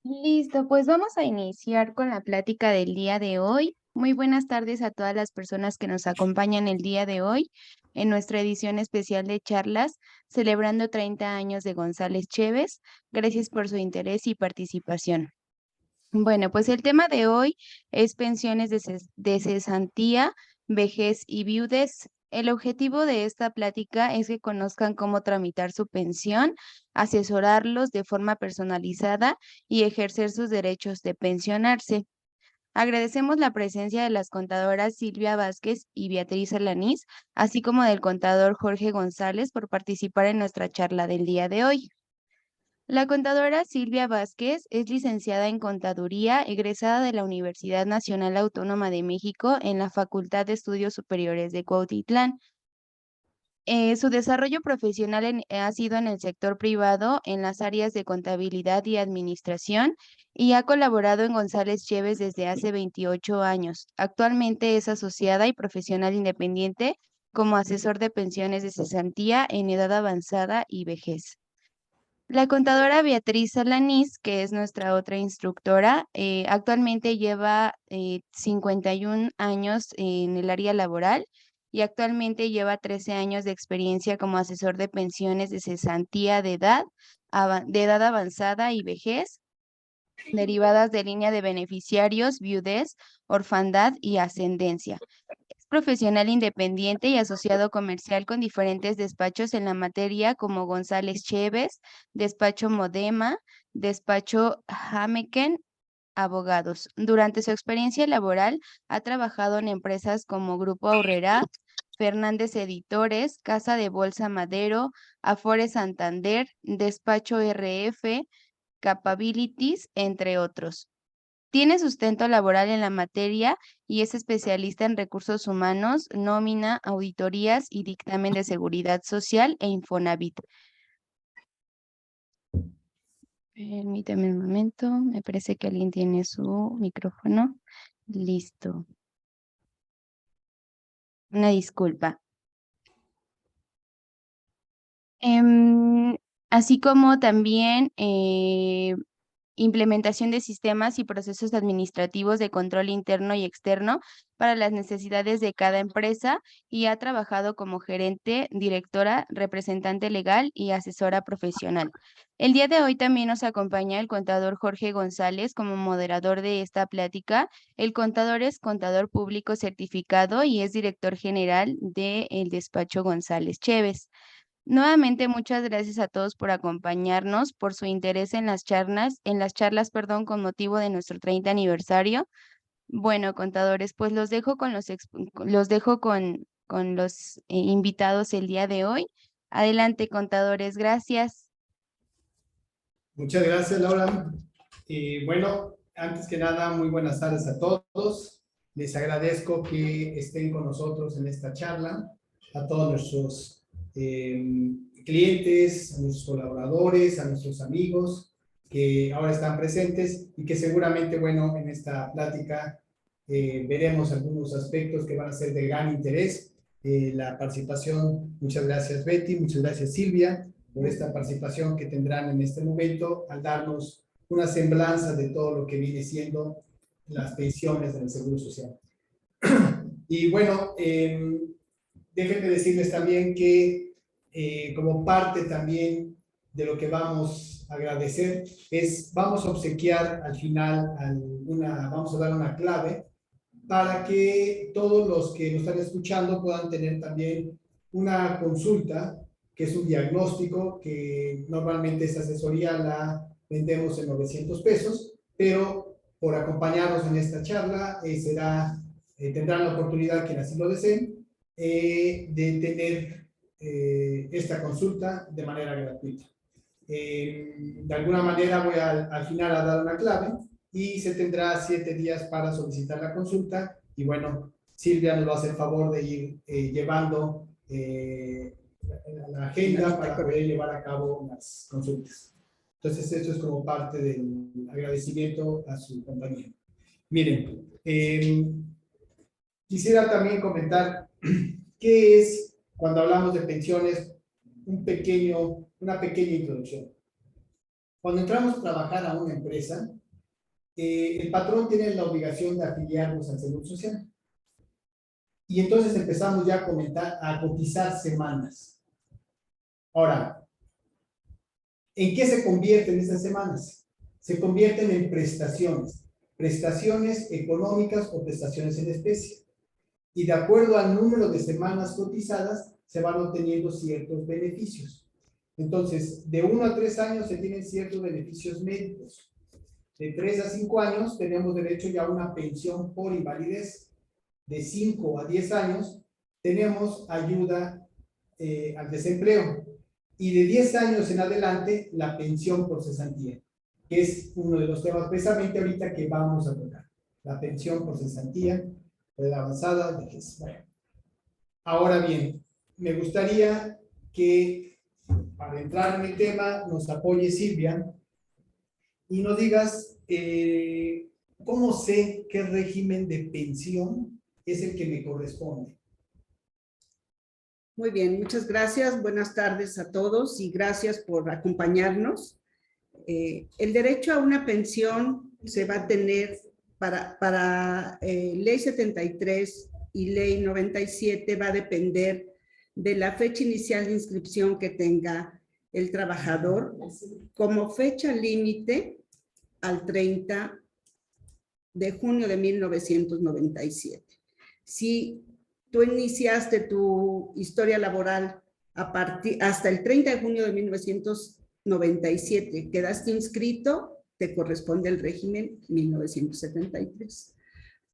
Listo, pues vamos a iniciar con la plática del día de hoy. Muy buenas tardes a todas las personas que nos acompañan el día de hoy en nuestra edición especial de charlas celebrando 30 años de González Chévez. Gracias por su interés y participación. Bueno, pues el tema de hoy es pensiones de cesantía, vejez y viudez. El objetivo de esta plática es que conozcan cómo tramitar su pensión, asesorarlos de forma personalizada y ejercer sus derechos de pensionarse. Agradecemos la presencia de las contadoras Silvia Vázquez y Beatriz Alanís, así como del contador Jorge González por participar en nuestra charla del día de hoy. La contadora Silvia Vázquez es licenciada en Contaduría, egresada de la Universidad Nacional Autónoma de México en la Facultad de Estudios Superiores de Cuautitlán. Su desarrollo profesional ha sido en el sector privado, en las áreas de contabilidad y administración, y ha colaborado en González Chévez desde hace 28 años. Actualmente es asociada y profesional independiente como asesor de pensiones de cesantía en edad avanzada y vejez. La contadora Beatriz Alanís, que es nuestra otra instructora, actualmente lleva 51 años en el área laboral y actualmente lleva 13 años de experiencia como asesor de pensiones de cesantía de edad avanzada y vejez, derivadas de línea de beneficiarios, viudez, orfandad y ascendencia. Es profesional independiente y asociado comercial con diferentes despachos en la materia como González Chévez, Despacho Modema, Despacho Hameken, Abogados. Durante su experiencia laboral ha trabajado en empresas como Grupo Aurrerá, Fernández Editores, Casa de Bolsa Madero, Afore Santander, Despacho RF, Capabilities, entre otros. Tiene sustento laboral en la materia y es especialista en recursos humanos, nómina, auditorías y dictamen de seguridad social e Infonavit. Permítame un momento, me parece que alguien tiene su micrófono. Listo. Una disculpa. Em, Así como también implementación de sistemas y procesos administrativos de control interno y externo para las necesidades de cada empresa y ha trabajado como gerente, directora, representante legal y asesora profesional. El día de hoy también nos acompaña el contador Jorge González como moderador de esta plática. El contador es contador público certificado y es director general del despacho González Chévez. Nuevamente, muchas gracias a todos por acompañarnos, por su interés en las charlas, perdón, con motivo de nuestro 30 aniversario. Bueno, contadores, pues los dejo con los invitados el día de hoy. Adelante, contadores, gracias. Muchas gracias, Laura. Bueno, antes que nada, muy buenas tardes a todos. Les agradezco que estén con nosotros en esta charla, a todos nuestros clientes, a nuestros colaboradores, a nuestros amigos que ahora están presentes y que seguramente, bueno, en esta plática veremos algunos aspectos que van a ser de gran interés. La participación, muchas gracias Betty, muchas gracias Silvia, por esta participación que tendrán en este momento al darnos una semblanza de todo lo que viene siendo las pensiones del Seguro Social. Y bueno, déjenme decirles también que como parte también de lo que vamos a agradecer es, vamos a obsequiar al final vamos a dar una clave para que todos los que nos están escuchando puedan tener también una consulta, que es un diagnóstico, que normalmente esa asesoría la vendemos en 900 pesos, pero por acompañarnos en esta charla tendrán la oportunidad, quien así lo deseen, de tener esta consulta de manera gratuita. De alguna manera voy al final a dar una clave y se tendrá 7 días para solicitar la consulta y bueno, Silvia nos va a hacer el favor de ir llevando la agenda para poder llevar a cabo las consultas. Entonces esto es como parte del agradecimiento a su compañía. Miren, quisiera también comentar qué es, cuando hablamos de pensiones, una pequeña introducción. Cuando entramos a trabajar a una empresa, el patrón tiene la obligación de afiliarnos al Seguro Social. Y entonces empezamos ya a cotizar semanas. Ahora, ¿en qué se convierten esas semanas? Se convierten en prestaciones económicas o prestaciones en especie. Y de acuerdo al número de semanas cotizadas, se van obteniendo ciertos beneficios. Entonces, de 1 a 3 años se tienen ciertos beneficios médicos. De 3 a 5 años tenemos derecho ya a una pensión por invalidez. De 5 a 10 años tenemos ayuda al desempleo. Y de 10 años en adelante, la pensión por cesantía, que es uno de los temas precisamente ahorita que vamos a tocar. La pensión por cesantía, de la avanzada, bueno. Ahora bien, me gustaría que para entrar en el tema nos apoye Silvia y nos digas cómo sé qué régimen de pensión es el que me corresponde. Muy bien, muchas gracias. Buenas tardes a todos y gracias por acompañarnos. El derecho a una pensión se va a tener para Ley 73 y Ley 97 va a depender de la fecha inicial de inscripción que tenga el trabajador como fecha límite al 30 de junio de 1997. Si tú iniciaste tu historia laboral hasta el 30 de junio de 1997, quedaste inscrito, te corresponde el régimen 1973.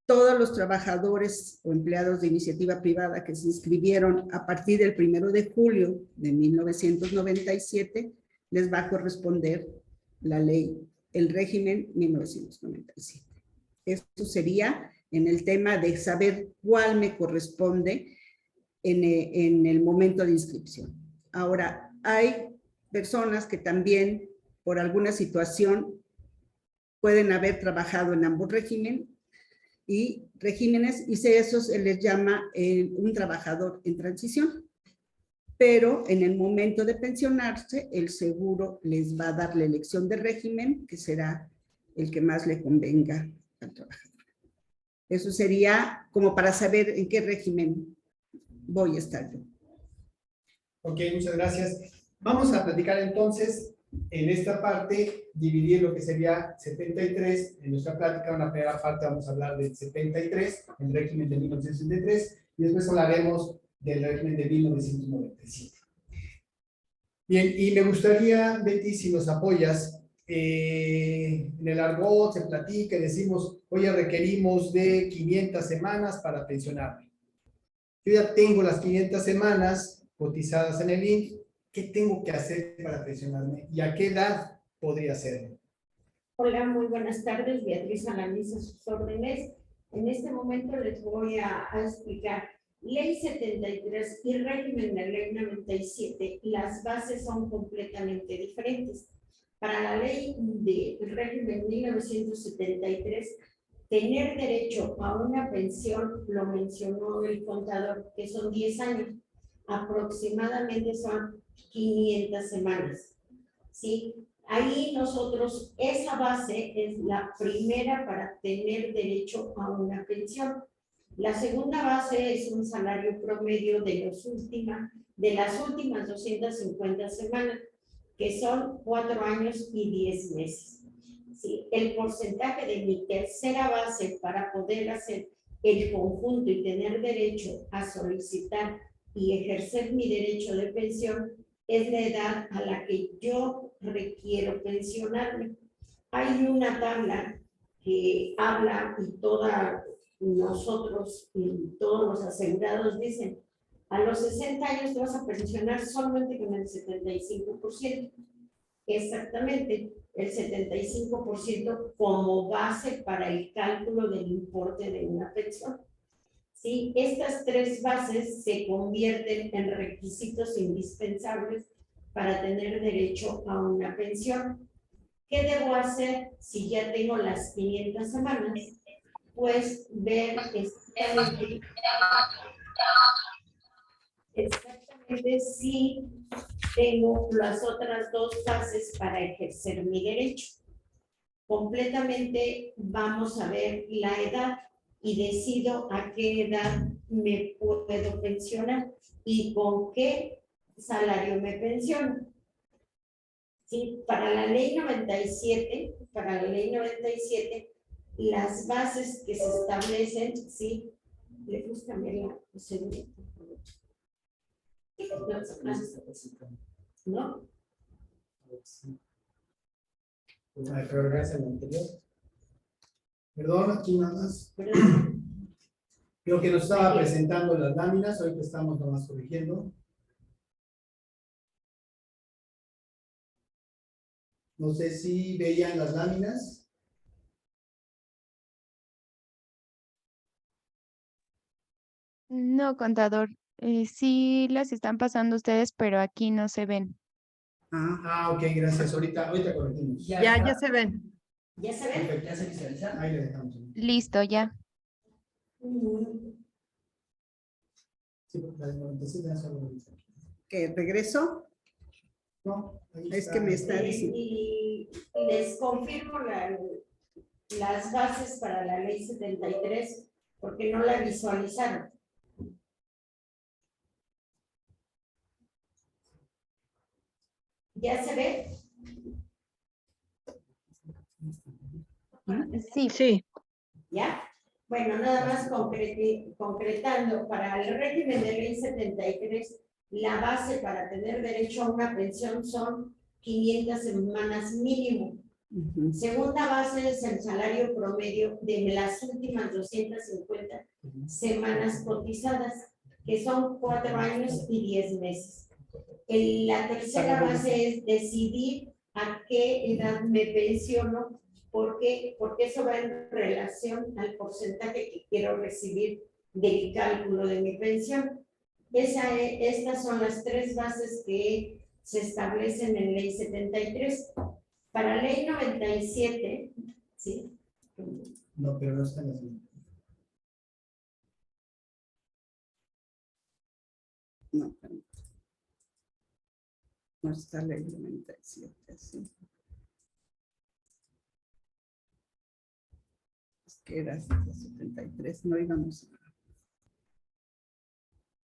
Todos los trabajadores o empleados de iniciativa privada que se inscribieron a partir del 1 de julio de 1997, les va a corresponder la ley, el régimen 1997. Esto sería en el tema de saber cuál me corresponde en el momento de inscripción. Ahora, hay personas que también, por alguna situación, pueden haber trabajado en ambos regímenes, y eso se les llama un trabajador en transición. Pero en el momento de pensionarse, el seguro les va a dar la elección de régimen, que será el que más le convenga al trabajador. Eso sería como para saber en qué régimen voy a estar yo. Ok, muchas gracias. Vamos a platicar entonces en esta parte, dividir lo que sería 73. En nuestra plática, en la primera parte vamos a hablar del 73, el régimen de 1963, y después hablaremos del régimen de 1997. Bien, y me gustaría, Betty, si nos apoyas, en el argot se platica y decimos, oye, requerimos de 500 semanas para pensionarme. Yo ya tengo las 500 semanas cotizadas en el INSS. ¿Qué tengo que hacer para pensionarme? ¿Y a qué edad podría hacerlo? Hola, muy buenas tardes. Beatriz Alaniz, a sus órdenes. En este momento les voy a explicar. Ley 73 y régimen de ley 97, las bases son completamente diferentes. Para la ley del régimen 1973, tener derecho a una pensión, lo mencionó el contador, que son 10 años. Aproximadamente son 500 semanas. ¿Sí? Ahí nosotros, esa base es la primera para tener derecho a una pensión. La segunda base es un salario promedio de las últimas 250 semanas, que son 4 años y 10 meses. ¿Sí? El porcentaje de mi tercera base para poder hacer el conjunto y tener derecho a solicitar y ejercer mi derecho de pensión es la edad a la que yo requiero pensionarme. Hay una tabla que habla y nosotros y todos los asegurados dicen, a los 60 años te vas a pensionar solamente con el 75%. Exactamente, el 75% como base para el cálculo del importe de una pensión. ¿Sí? Estas tres bases se convierten en requisitos indispensables para tener derecho a una pensión. ¿Qué debo hacer si ya tengo las 500 semanas? Pues ver exactamente de si tengo las otras dos fases para ejercer mi derecho. Completamente vamos a ver la edad y decido a qué edad me puedo pensionar y con qué salario me pensiono. Sí, para la ley 97, las bases que se establecen, sí, le gusta cambiar la seguridad. ¿No? Pero gracias al anterior. Perdón, aquí nada más. Creo que nos estaba presentando las láminas, ahorita estamos nomás corrigiendo. No sé si veían las láminas. No, contador. Sí las están pasando ustedes, pero aquí no se ven. Ok, gracias. Ahorita corregimos. Ya se ven. ¿Ya se ven? Perfecto, ya se visualiza. Ahí le dejamos. Listo, ya. Sí, porque la de 97 ya se lo revisé. ¿Qué, regreso? No, ahí Es que me está diciendo. Y les confirmo las bases para la ley 73 porque no la visualizaron. ¿Ya se ve? Sí. Sí. ¿Ya? Bueno, nada más concretando, para el régimen de ley 73, la base para tener derecho a una pensión son 500 semanas mínimo. Segunda base es el salario promedio de las últimas 250 semanas cotizadas, que son 4 años y 10 meses. La tercera base es decidir a qué edad me pensiono, porque eso va en relación al porcentaje que quiero recibir del cálculo de mi pensión. Estas son las 3 bases que se establecen en ley 73. Para ley 97, ¿sí? No, pero no están las mismas. No, no está la ley 97, sí. Es que era 73, no íbamos a...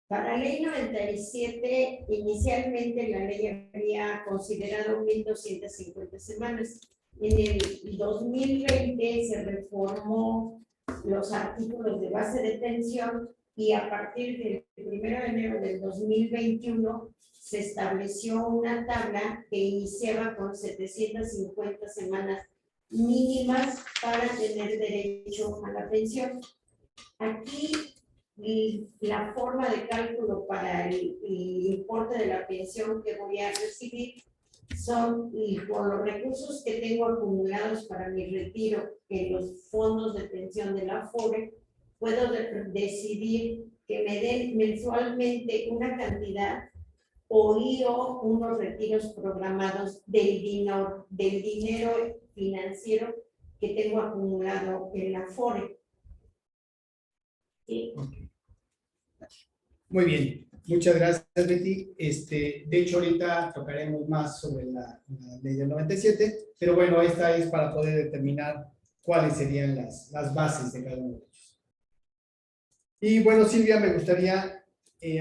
Para ley 97, inicialmente la ley había considerado 1,250 semanas. En el 2020 se reformó los artículos de base de pensión y a partir del 1 de enero del 2021 se estableció una tabla que iniciaba con 750 semanas mínimas para tener derecho a la pensión. Aquí la forma de cálculo para el importe de la pensión que voy a recibir son con los recursos que tengo acumulados para mi retiro en los fondos de pensión de la AFORE, puedo decidir que me den mensualmente una cantidad o unos retiros programados del dinero financiero que tengo acumulado en la AFORE. ¿Sí? Muy bien, muchas gracias, Betty. De hecho, ahorita tocaremos más sobre la ley del 97, pero bueno, esta es para poder determinar cuáles serían las bases de cada uno de ellos. Y bueno, Silvia, me gustaría,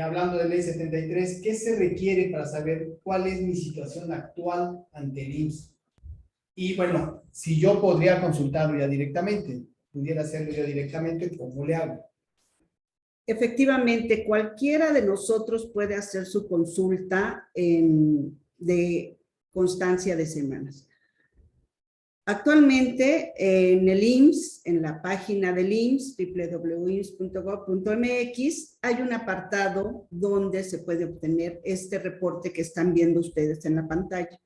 hablando de ley 73, ¿qué se requiere para saber cuál es mi situación actual ante el IMSS? Y bueno, si yo podría consultarlo ya directamente, pudiera hacerlo yo directamente, ¿cómo le hago? Efectivamente, cualquiera de nosotros puede hacer su consulta de constancia de semanas. Actualmente en el IMSS, en la página del IMSS, www.ims.gov.mx, hay un apartado donde se puede obtener este reporte que están viendo ustedes en la pantalla,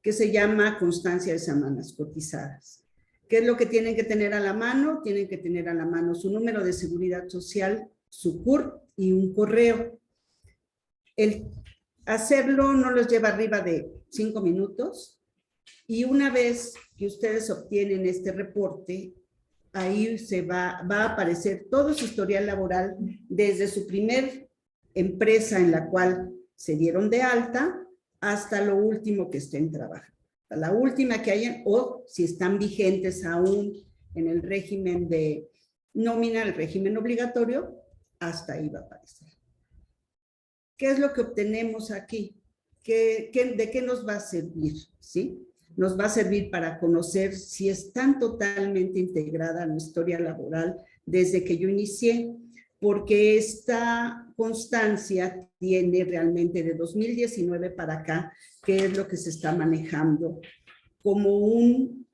que se llama constancia de semanas cotizadas. ¿Qué es lo que tienen que tener a la mano? Tienen que tener a la mano su número de seguridad social, su CURP y un correo. El hacerlo no les lleva arriba de 5 minutos y una vez que ustedes obtienen este reporte, ahí va a aparecer todo su historial laboral desde su primer empresa en la cual se dieron de alta hasta lo último que estén trabajando. La última que hayan, o si están vigentes aún en el régimen de nómina, el régimen obligatorio, hasta ahí va a aparecer. ¿Qué es lo que obtenemos aquí? ¿De qué nos va a servir? ¿Sí? Nos va a servir para conocer si están totalmente integrada a la historia laboral desde que yo inicié, porque esta constancia tiene realmente de 2019 para acá, que es lo que se está manejando como un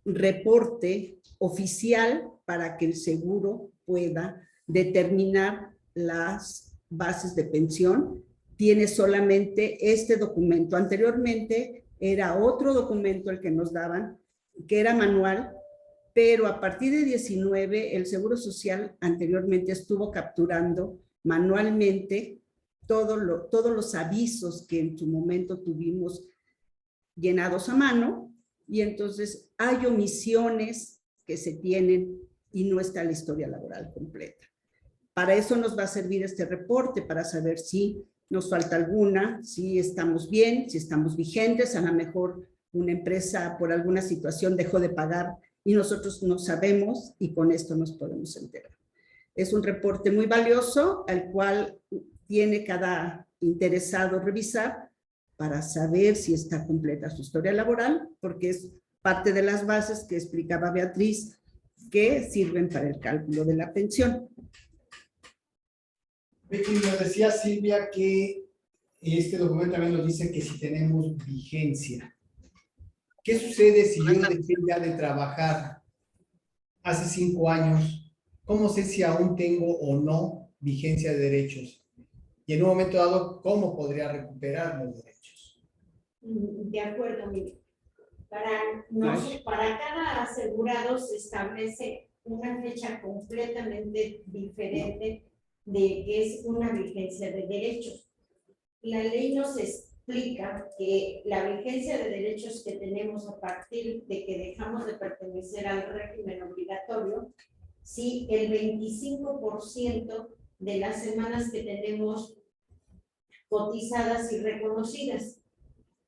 reporte oficial para que el seguro pueda determinar las bases de pensión. Tiene solamente este documento. Anteriormente era otro documento el que nos daban, que era manual, pero a partir de 19 el Seguro Social anteriormente estuvo capturando manualmente todos los avisos que en su momento tuvimos llenados a mano, y entonces hay omisiones que se tienen y no está la historia laboral completa. Para eso nos va a servir este reporte, para saber si nos falta alguna, si estamos bien, si estamos vigentes. A lo mejor una empresa por alguna situación dejó de pagar y nosotros no sabemos, y con esto nos podemos enterar. Es un reporte muy valioso al cual tiene cada interesado revisar para saber si está completa su historia laboral, porque es parte de las bases que explicaba Beatriz que sirven para el cálculo de la pensión. Betty, nos decía Silvia que este documento también nos dice que si tenemos vigencia. ¿Qué sucede si yo dejé ya de trabajar hace 5 años? ¿Cómo sé si aún tengo o no vigencia de derechos? Y en un momento dado, ¿cómo podría recuperar los derechos? De acuerdo, mire. Para cada asegurado se establece una fecha completamente diferente de que es una vigencia de derechos. La ley nos explica que la vigencia de derechos que tenemos a partir de que dejamos de pertenecer al régimen obligatorio, si el 25% de las semanas que tenemos cotizadas y reconocidas.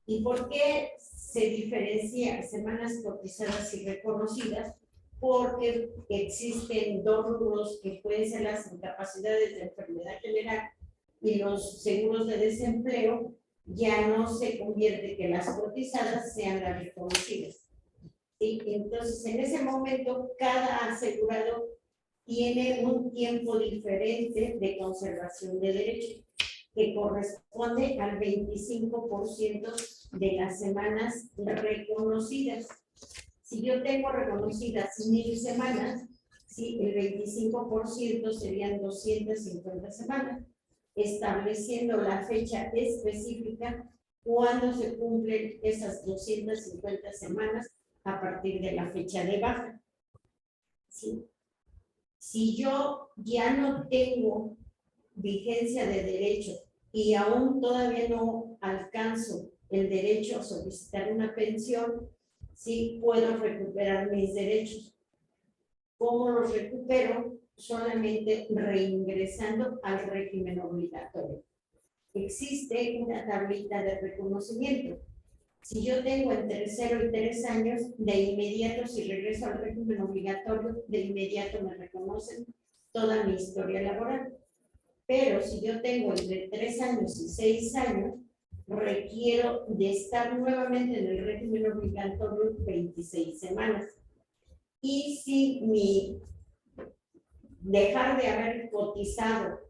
¿Y por qué se diferencia semanas cotizadas y reconocidas? Porque existen dos rubros que pueden ser las incapacidades de enfermedad general y los seguros de desempleo. Ya no se convierte que las cotizadas sean las reconocidas. ¿Sí? Entonces, en ese momento, cada asegurado tiene un tiempo diferente de conservación de derechos, que corresponde al 25% de las semanas reconocidas. Si yo tengo reconocidas 1000 semanas, ¿sí? El 25% serían 250 semanas, estableciendo la fecha específica cuando se cumplen esas 250 semanas a partir de la fecha de baja. ¿Sí? Si yo ya no tengo vigencia de derecho y aún todavía no alcanzo el derecho a solicitar una pensión, sí puedo recuperar mis derechos. ¿Cómo los recupero? Solamente reingresando al régimen obligatorio. Existe una tablita de reconocimiento. Si yo tengo entre 0 y 3 años, de inmediato, si regreso al régimen obligatorio, de inmediato me reconocen toda mi historia laboral. Pero si yo tengo entre 3 años y 6 años, requiero de estar nuevamente en el régimen obligatorio 26 semanas. Y si mi dejar de haber cotizado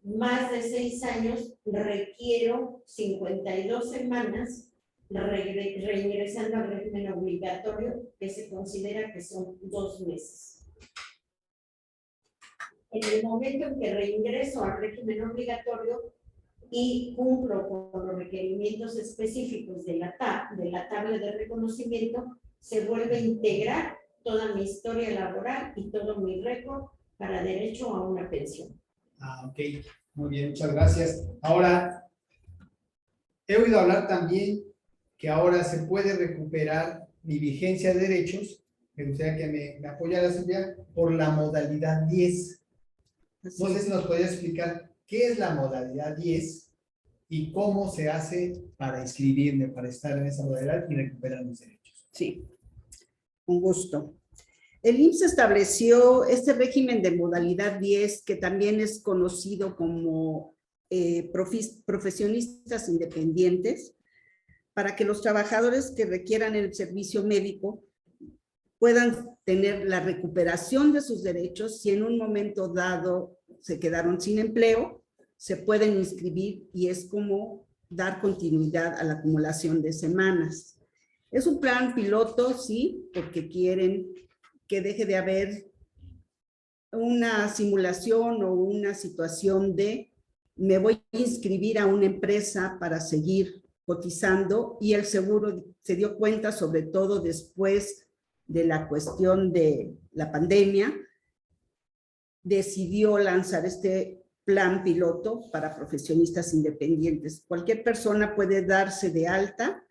más de 6 años, requiero 52 semanas reingresando al régimen obligatorio, que se considera que son 2 meses. En el momento en que reingreso al régimen obligatorio y cumplo con los requerimientos específicos de la tabla de reconocimiento, se vuelve a integrar toda mi historia laboral y todo mi récord para derecho a una pensión. Ok, muy bien, muchas gracias. Ahora, he oído hablar también que ahora se puede recuperar mi vigencia de derechos, me gustaría que me apoyara, Silvia, por la modalidad 10. No sé si nos podría explicar qué es la modalidad 10 y cómo se hace para inscribirme, para estar en esa modalidad y recuperar mis derechos. Sí, con gusto. El IMSS estableció este régimen de modalidad 10, que también es conocido como profesionistas independientes, para que los trabajadores que requieran el servicio médico puedan tener la recuperación de sus derechos. Si en un momento dado se quedaron sin empleo, se pueden inscribir y es como dar continuidad a la acumulación de semanas. Es un plan piloto, sí, porque quieren que deje de haber una simulación o una situación de me voy a inscribir a una empresa para seguir cotizando, y el seguro se dio cuenta, sobre todo después de la cuestión de la pandemia, decidió lanzar este plan piloto para profesionistas independientes. Cualquier persona puede darse de alta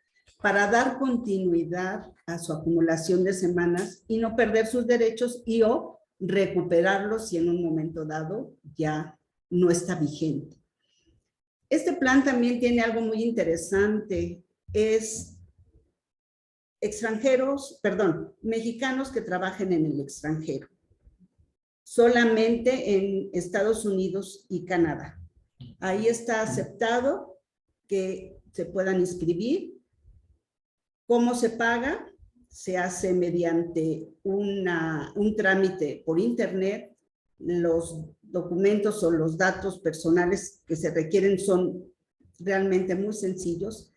para dar continuidad a su acumulación de semanas y no perder sus derechos y o recuperarlos si en un momento dado ya no está vigente. Este plan también tiene algo muy interesante, es mexicanos que trabajen en el extranjero, solamente en Estados Unidos y Canadá. Ahí está aceptado que se puedan inscribir. ¿Cómo se paga? Se hace mediante un trámite por internet. Los documentos o los datos personales que se requieren son realmente muy sencillos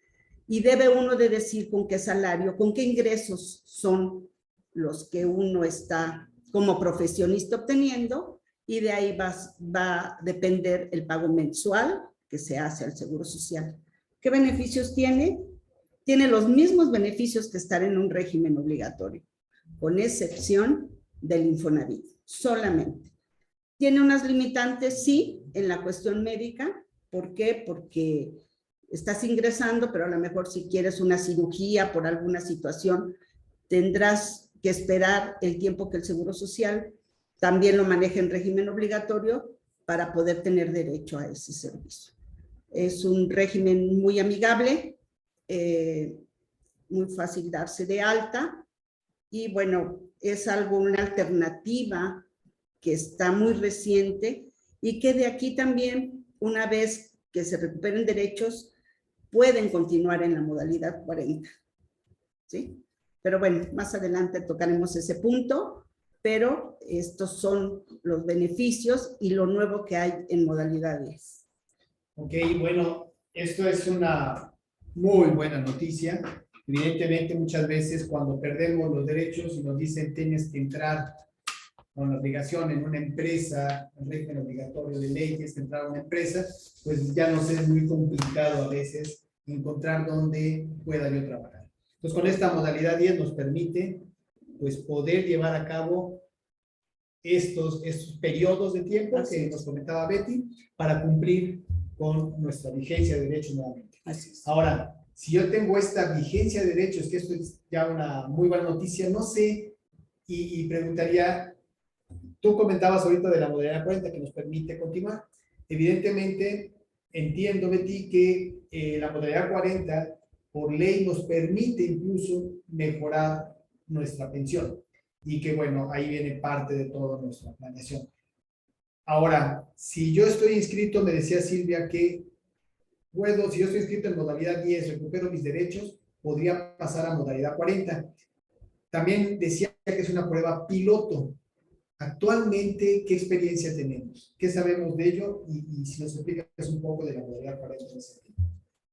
y debe uno de decir con qué salario, con qué ingresos son los que uno está como profesionista obteniendo, y de ahí va a depender el pago mensual que se hace al Seguro Social. ¿Qué beneficios tiene? Tiene los mismos beneficios que estar en un régimen obligatorio, con excepción del Infonavit, solamente. Tiene unas limitantes, sí, en la cuestión médica. ¿Por qué? Porque estás ingresando, pero a lo mejor si quieres una cirugía por alguna situación, tendrás que esperar el tiempo que el Seguro Social también lo maneja en régimen obligatorio para poder tener derecho a ese servicio. Es un régimen muy amigable, muy fácil darse de alta, y bueno, es una alternativa que está muy reciente y que de aquí también, una vez que se recuperen derechos, pueden continuar en la modalidad 40. ¿Sí? Pero bueno, más adelante tocaremos ese punto, pero estos son los beneficios y lo nuevo que hay en modalidad 10. Ok, bueno, esto es una muy buena noticia. Evidentemente, muchas veces cuando perdemos los derechos y nos dicen tienes que entrar con la obligación en una empresa, en régimen obligatorio de ley, tienes que entrar a una empresa, pues ya nos es muy complicado a veces encontrar dónde pueda yo trabajar. Entonces, con esta modalidad 10 nos permite pues poder llevar a cabo estos periodos de tiempo que nos comentaba Betty para cumplir con nuestra vigencia de derechos nuevamente. Así es. Ahora, si yo tengo esta vigencia de derechos, que esto es ya una muy buena noticia, no sé, y preguntaría, tú comentabas ahorita de la modalidad 40 que nos permite continuar. Evidentemente, entiendo, Betty, que la modalidad 40 por ley nos permite incluso mejorar nuestra pensión y que, bueno, ahí viene parte de toda nuestra planeación. Ahora, si yo estoy inscrito, me decía Silvia que si yo estoy inscrito en modalidad 10, recupero mis derechos, podría pasar a modalidad 40. También decía que es una prueba piloto. Actualmente, ¿qué experiencia tenemos? ¿Qué sabemos de ello? Y si nos explicas un poco de la modalidad 40.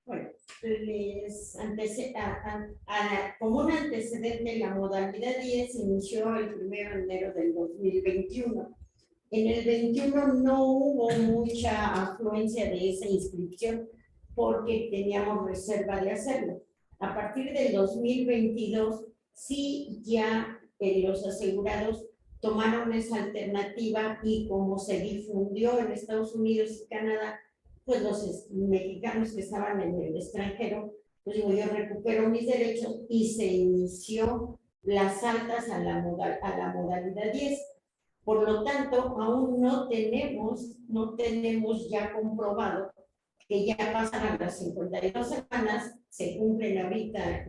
Bueno, como un antecedente, la modalidad 10 inició el 1 de enero del 2021. En el 21 no hubo mucha afluencia de esa inscripción porque teníamos reserva de hacerlo. A partir del 2022, sí ya los asegurados tomaron esa alternativa, y como se difundió en Estados Unidos y Canadá, pues los mexicanos que estaban en el extranjero, pues digo, yo recupero mis derechos, y se inició las altas a la modalidad 10. Por lo tanto, aún no tenemos ya comprobado que ya pasan a las 52 semanas, se cumplen ahorita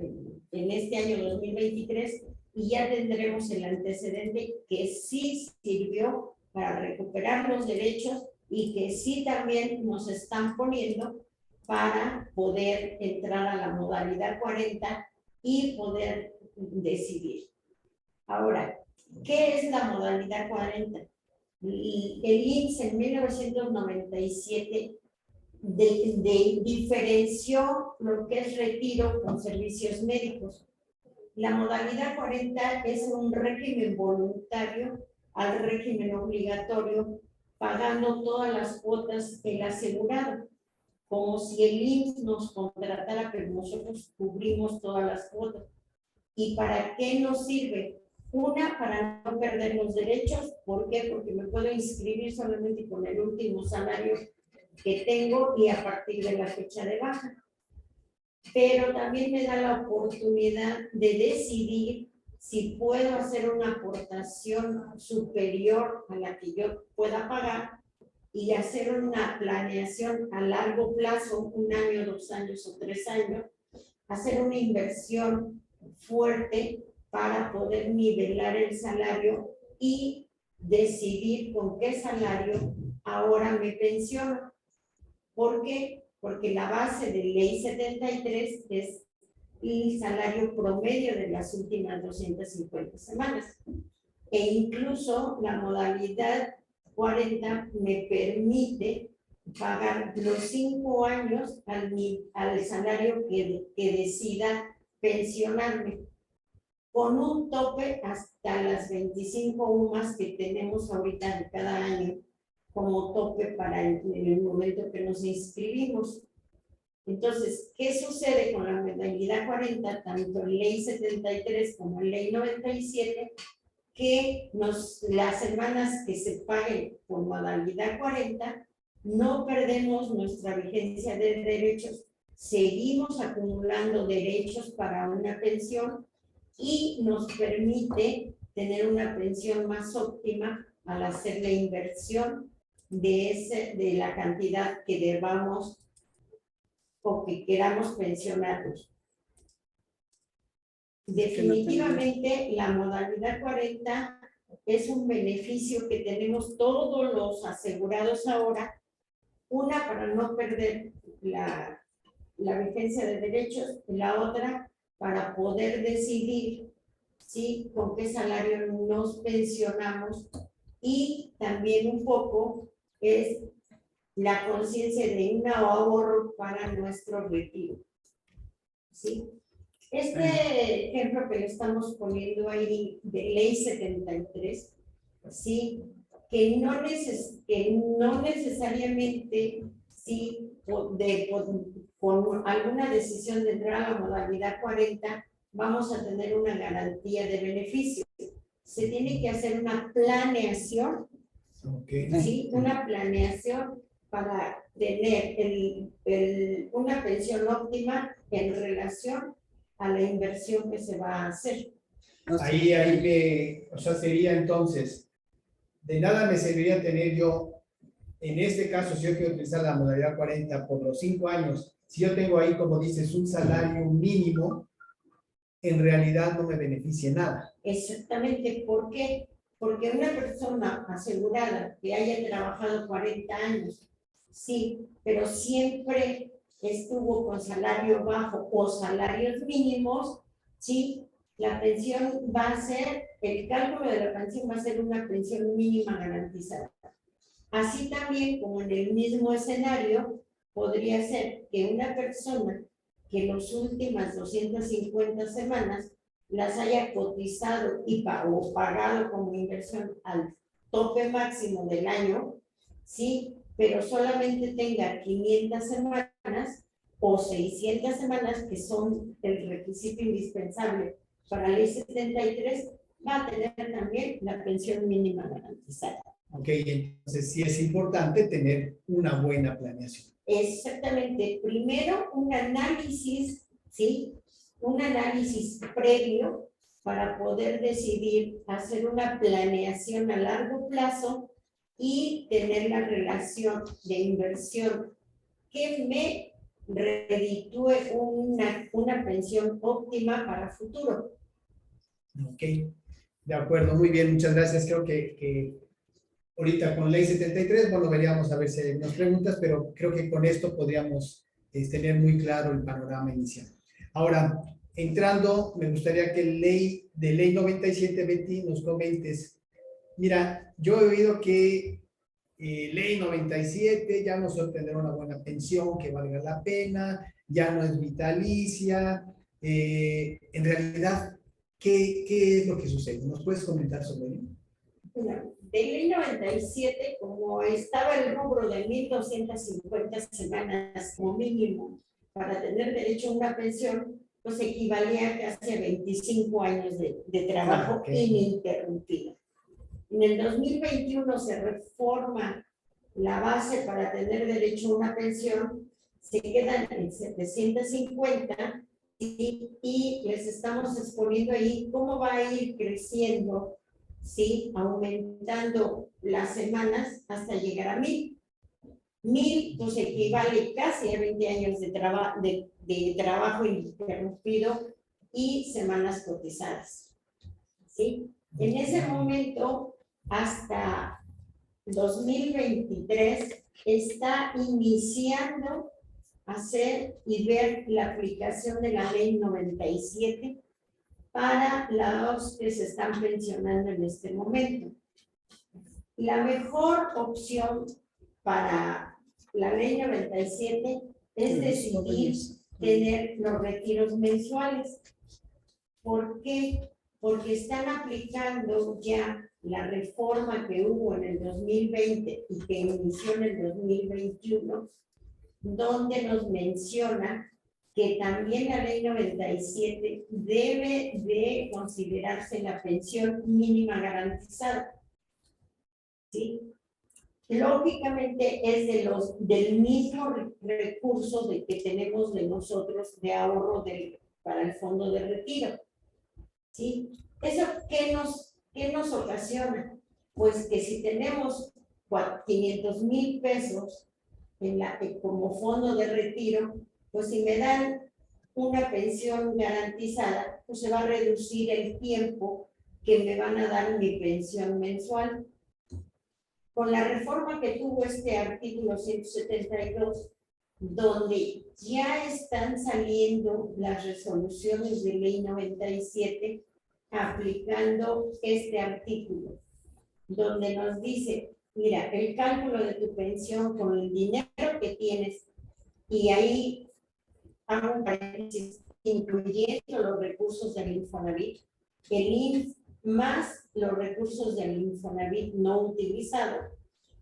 en este año 2023, y ya tendremos el antecedente que sí sirvió para recuperar los derechos y que sí también nos están poniendo para poder entrar a la modalidad 40 y poder decidir. Ahora, ¿qué es la modalidad 40? El IMSS en 1997 diferenció lo que es retiro con servicios médicos. La modalidad 40 es un régimen voluntario al régimen obligatorio, pagando todas las cuotas del asegurado, como si el IMSS nos contratara, pero nosotros cubrimos todas las cuotas. ¿Y para qué nos sirve? Una, para no perder los derechos. ¿Por qué? Porque me puedo inscribir solamente con el último salario que tengo y a partir de la fecha de baja. Pero también me da la oportunidad de decidir si puedo hacer una aportación superior a la que yo pueda pagar y hacer una planeación a largo plazo, 1 año, 2 años o 3 años, hacer una inversión fuerte para poder nivelar el salario y decidir con qué salario ahora me pensiono. ¿Por qué? Porque la base de ley 73 es el salario promedio de las últimas 250 semanas. E incluso la modalidad 40 me permite pagar los 5 años al salario que decida pensionarme, con un tope hasta las 25 UMAS que tenemos ahorita de cada año como tope para el momento que nos inscribimos. Entonces, ¿qué sucede con la modalidad 40, tanto en ley 73 como en ley 97? Que las semanas que se paguen por modalidad 40, no perdemos nuestra vigencia de derechos, seguimos acumulando derechos para una pensión y nos permite tener una pensión más óptima al hacer la inversión de la cantidad que debamos o que queramos pensionarnos. Definitivamente la modalidad 40 es un beneficio que tenemos todos los asegurados ahora, una para no perder la vigencia de derechos, la otra para poder decidir ¿sí? con qué salario nos pensionamos, y también un poco es la conciencia de un ahorro para nuestro retiro. ¿Sí? Este ejemplo que le estamos poniendo ahí de ley 73, ¿sí? que no necesariamente, ¿sí? con alguna decisión de entrar a la modalidad 40, vamos a tener una garantía de beneficio. Se tiene que hacer una planeación, ¿sí? una planeación para tener una pensión óptima en relación a la inversión que se va a hacer. O sea, sería entonces, de nada me serviría tener yo, en este caso, si yo quiero utilizar la modalidad 40 por los 5 años, si yo tengo ahí, como dices, un salario mínimo, en realidad no me beneficia nada. Exactamente, ¿por qué? Porque una persona asegurada que haya trabajado 40 años, sí, pero siempre estuvo con salario bajo o salarios mínimos, sí, la pensión va a ser, el cálculo de la pensión va a ser una pensión mínima garantizada. Así también, como en el mismo escenario, podría ser que una persona que en las últimas 250 semanas las haya cotizado o pagado como inversión al tope máximo del año, ¿sí? Pero solamente tenga 500 semanas o 600 semanas, que son el requisito indispensable para la ley 73, va a tener también la pensión mínima garantizada. Ok, entonces sí es importante tener una buena planeación. Exactamente. Primero, un análisis, ¿sí? Un análisis previo para poder decidir hacer una planeación a largo plazo y tener la relación de inversión que me reditúe una pensión óptima para futuro. Ok, de acuerdo, muy bien, muchas gracias. Creo que ahorita con ley 73, bueno, veríamos a ver si hay algunas preguntas, pero creo que con esto podríamos tener muy claro el panorama inicial. Ahora, entrando, me gustaría que de ley 97, Betty, nos comentes. Mira, yo he oído que ley 97 ya nos obtendrá una buena pensión que valga la pena, ya no es vitalicia. En realidad, ¿qué es lo que sucede? ¿Nos puedes comentar sobre ello? De ley 97, como estaba el rubro de 1.250 semanas como mínimo para tener derecho a una pensión, pues equivalía casi a 25 años de trabajo ininterrumpido. En el 2021 se reforma la base para tener derecho a una pensión, se quedan en 750 y les estamos exponiendo ahí cómo va a ir creciendo, ¿sí? Aumentando las semanas hasta llegar a 1,000. 1,000 pues equivale casi a 20 años de trabajo ininterrumpido y semanas cotizadas, ¿sí? En ese momento, hasta 2023, está iniciando a hacer y ver la aplicación de la ley 97 para los que se están pensionando en este momento. La mejor opción para la ley 97 es decidir tener los retiros mensuales. ¿Por qué? Porque están aplicando ya la reforma que hubo en el 2020 y que inició en el 2021, donde nos menciona que también la ley 97 debe de considerarse la pensión mínima garantizada. ¿Sí? Lógicamente es del mismo recurso de que tenemos de nosotros de ahorro para el fondo de retiro. ¿Sí? ¿Eso qué nos ocasiona? Pues que si tenemos 500,000 pesos como fondo de retiro, pues si me dan una pensión garantizada, pues se va a reducir el tiempo que me van a dar mi pensión mensual. Con la reforma que tuvo este artículo 172, donde ya están saliendo las resoluciones de ley 97 aplicando este artículo, donde nos dice, mira, el cálculo de tu pensión con el dinero que tienes, y ahí hago un paréntesis, incluyendo los recursos del Infonavit, el IMSS más los recursos del Infonavit no utilizado,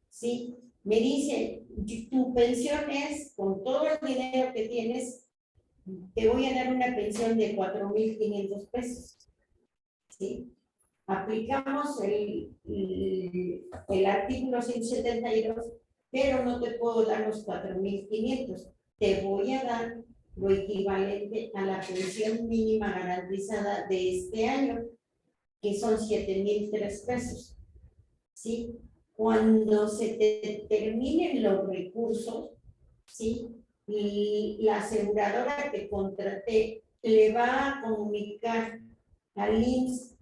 ¿sí? Me dice, tu pensión es, con todo el dinero que tienes, te voy a dar una pensión de 4,500 pesos, ¿sí? Aplicamos el artículo 172, pero no te puedo dar los 4,500, te voy a dar lo equivalente a la pensión mínima garantizada de este año, que son 7,003 pesos, ¿sí? Cuando se te terminen los recursos, ¿sí? Y la aseguradora que contraté le va a comunicar al IMSS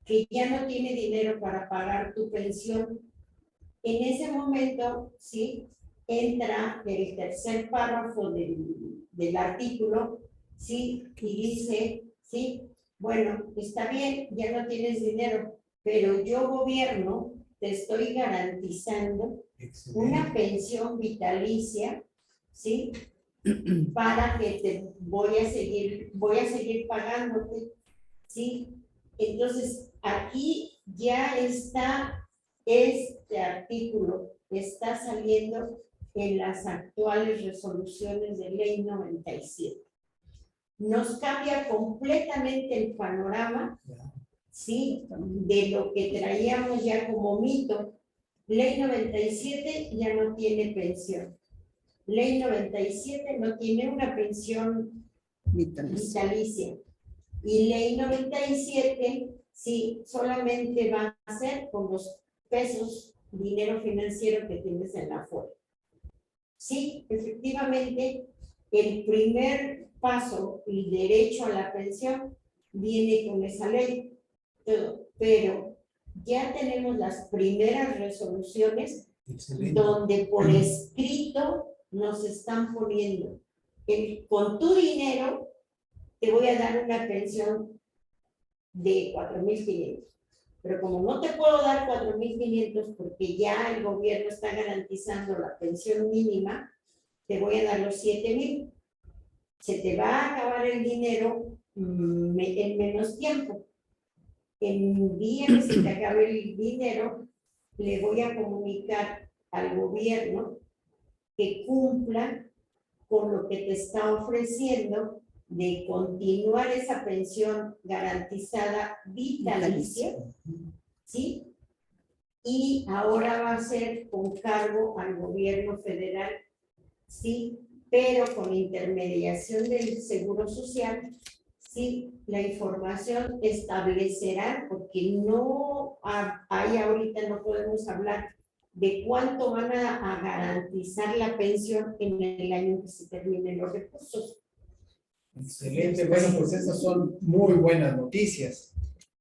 que ya no tiene dinero para pagar tu pensión. En ese momento, ¿sí? Entra el tercer párrafo del artículo, ¿sí? Y dice, ¿sí? Bueno, está bien, ya no tienes dinero, pero yo, gobierno, te estoy garantizando una pensión vitalicia, ¿sí? Para que te voy a seguir pagándote, ¿sí? Entonces, aquí ya está este artículo, está saliendo en las actuales resoluciones de ley 97. Nos cambia completamente el panorama, ¿sí? De lo que traíamos ya como mito. Ley 97 ya no tiene pensión. Ley 97 no tiene una pensión vitalicia. Y ley 97, sí, solamente va a ser con los pesos, dinero financiero que tienes en la FORE. Sí, efectivamente, el primer paso y derecho a la pensión viene con esa ley, pero ya tenemos las primeras resoluciones. Excelente. Donde por escrito nos están poniendo, con tu dinero te voy a dar una pensión de 4,500. Pero como no te puedo dar 4,500 porque ya el gobierno está garantizando la pensión mínima, te voy a dar los 7,000. Se te va a acabar el dinero en menos tiempo. El día que se te acabe el dinero, le voy a comunicar al gobierno que cumpla con lo que te está ofreciendo de continuar esa pensión garantizada vitalicia, ¿sí? Y ahora va a ser con cargo al gobierno federal, ¿sí? Pero con intermediación del Seguro Social, sí, la información establecerá, porque no hay ahorita, no podemos hablar de cuánto van a garantizar la pensión en el año que se terminen los recursos. Excelente, bueno, pues estas son muy buenas noticias.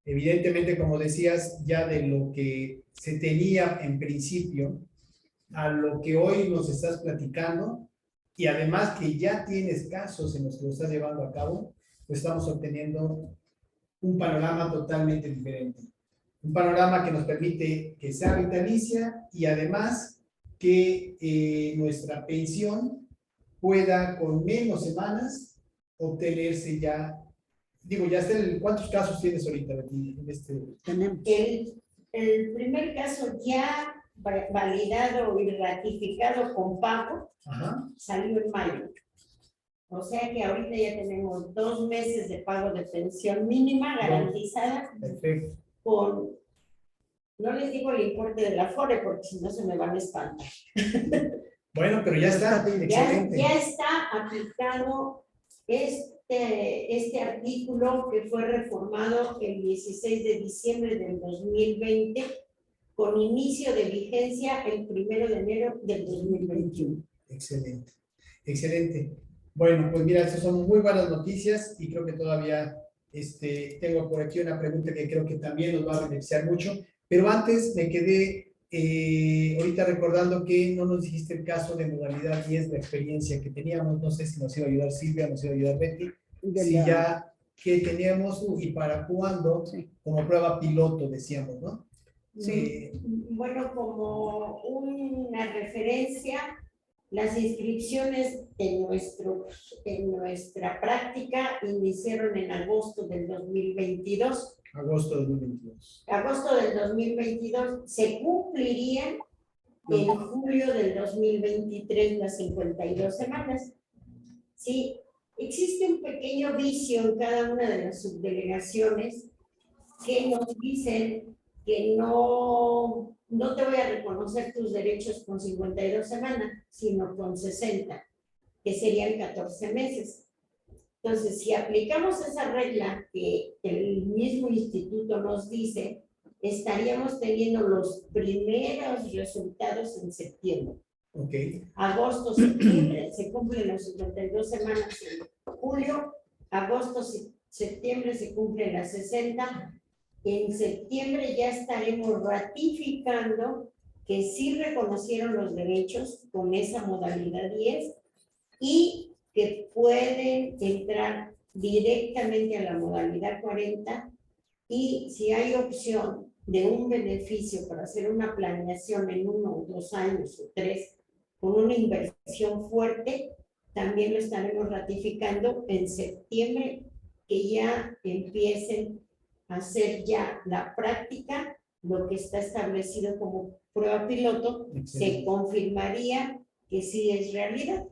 Evidentemente, como decías, ya de lo que se tenía en principio a lo que hoy nos estás platicando, y además que ya tienes casos en los que lo estás llevando a cabo, pues estamos obteniendo un panorama totalmente diferente. Un panorama que nos permite que sea vitalicia y además que nuestra pensión pueda con menos semanas obtenerse ya, digo, ya está ¿cuántos casos tienes ahorita, Betty, en este? Tenemos. El primer caso ya validado y ratificado con pago, Ajá. Salió en mayo. O sea que ahorita ya tenemos 2 meses de pago de pensión mínima garantizada. Perfecto. Con, no les digo el importe de la FORE porque si no se me van a espantar. Bueno, pero ya está, excelente. Ya está aplicado este artículo que fue reformado el 16 de diciembre del 2020 con inicio de vigencia el 1 de enero del 2021. Excelente, excelente. Bueno, pues mira, estas son muy buenas noticias y creo que todavía tengo por aquí una pregunta que creo que también nos va a beneficiar mucho, pero antes me quedé ahorita recordando que no nos dijiste el caso de modalidad 10, la experiencia que teníamos, no sé si nos iba a ayudar Silvia, nos iba a ayudar Betty, si ya que teníamos y para cuándo, sí, como prueba piloto decíamos, ¿no? Sí. Bueno, como una referencia, las inscripciones en nuestra práctica iniciaron en agosto del 2022. Agosto del 2022. Agosto del 2022 se cumplirían en julio del 2023 las 52 semanas. Sí, existe un pequeño vicio en cada una de las subdelegaciones que nos dicen que no te voy a reconocer tus derechos con 52 semanas, sino con 60, que serían 14 meses. Entonces, si aplicamos esa regla que el mismo instituto nos dice, estaríamos teniendo los primeros resultados en septiembre. Okay. Agosto, septiembre, se cumplen las 52 semanas en julio, agosto, septiembre se cumplen las 60. En septiembre ya estaremos ratificando que sí reconocieron los derechos con esa modalidad 10 y que pueden entrar directamente a la modalidad 40 y si hay opción de un beneficio para hacer una planeación en 1 o 2 años o 3 con una inversión fuerte, también lo estaremos ratificando en septiembre que ya empiecen hacer ya la práctica, lo que está establecido como prueba piloto. Excelente. Se confirmaría que sí es realidad.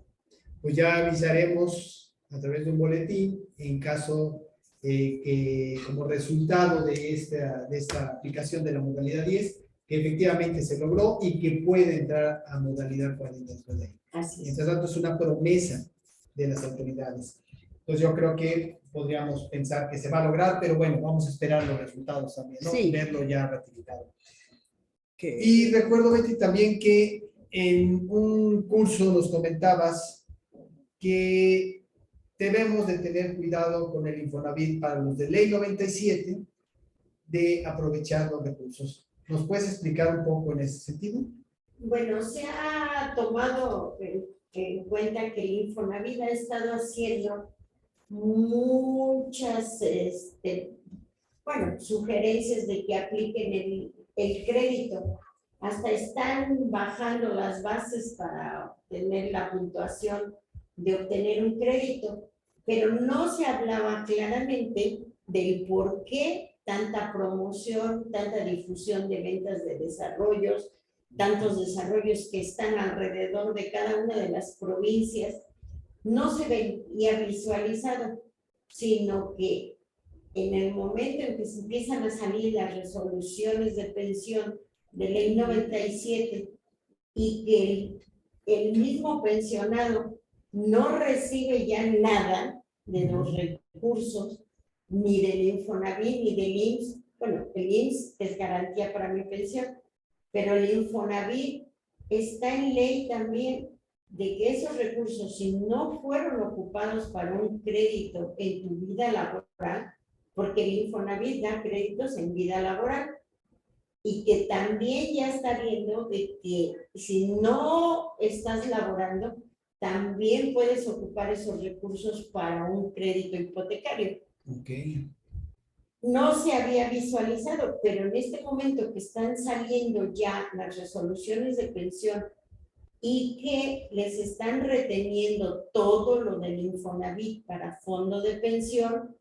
Pues ya avisaremos a través de un boletín en caso que como resultado de esta aplicación de la modalidad 10, que efectivamente se logró y que puede entrar a modalidad 40 después de ahí. Así es. Mientras tanto, es una promesa de las autoridades. Entonces yo creo que podríamos pensar que se va a lograr, pero bueno, vamos a esperar los resultados también, ¿no? Sí. Verlo ya ratificado. Y recuerdo, Betty, también que en un curso nos comentabas que debemos de tener cuidado con el Infonavit para los de Ley 97 de aprovechar los recursos. ¿Nos puedes explicar un poco en ese sentido? Bueno, se ha tomado en cuenta que el Infonavit ha estado haciendo muchas sugerencias de que apliquen el crédito. Hasta están bajando las bases para obtener la puntuación de obtener un crédito, pero no se hablaba claramente del por qué tanta promoción, tanta difusión de ventas de desarrollos, tantos desarrollos que están alrededor de cada una de las provincias. No se veía visualizado, sino que en el momento en que se empiezan a salir las resoluciones de pensión de Ley 97 y que el mismo pensionado no recibe ya nada de los recursos, ni del Infonavit, ni del IMSS. Bueno, el IMSS es garantía para mi pensión, pero el Infonavit está en ley también de que esos recursos, si no fueron ocupados para un crédito en tu vida laboral, porque el Infonavit da créditos en vida laboral, y que también ya está viendo de que si no estás laborando, también puedes ocupar esos recursos para un crédito hipotecario. Okay. No se había visualizado, pero en este momento que están saliendo ya las resoluciones de pensión y que les están reteniendo todo lo del Infonavit para fondo de pensión,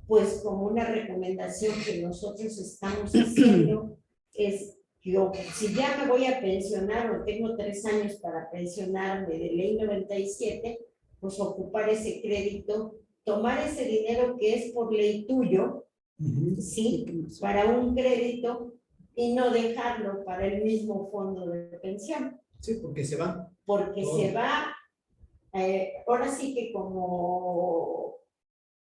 pues como una recomendación que nosotros estamos haciendo es que si ya me voy a pensionar o tengo 3 años para pensionarme de Ley 97, pues ocupar ese crédito, tomar ese dinero que es por ley tuyo, ¿sí? Para un crédito y no dejarlo para el mismo fondo de pensión. Sí, porque se va. Porque se va, ahora sí que como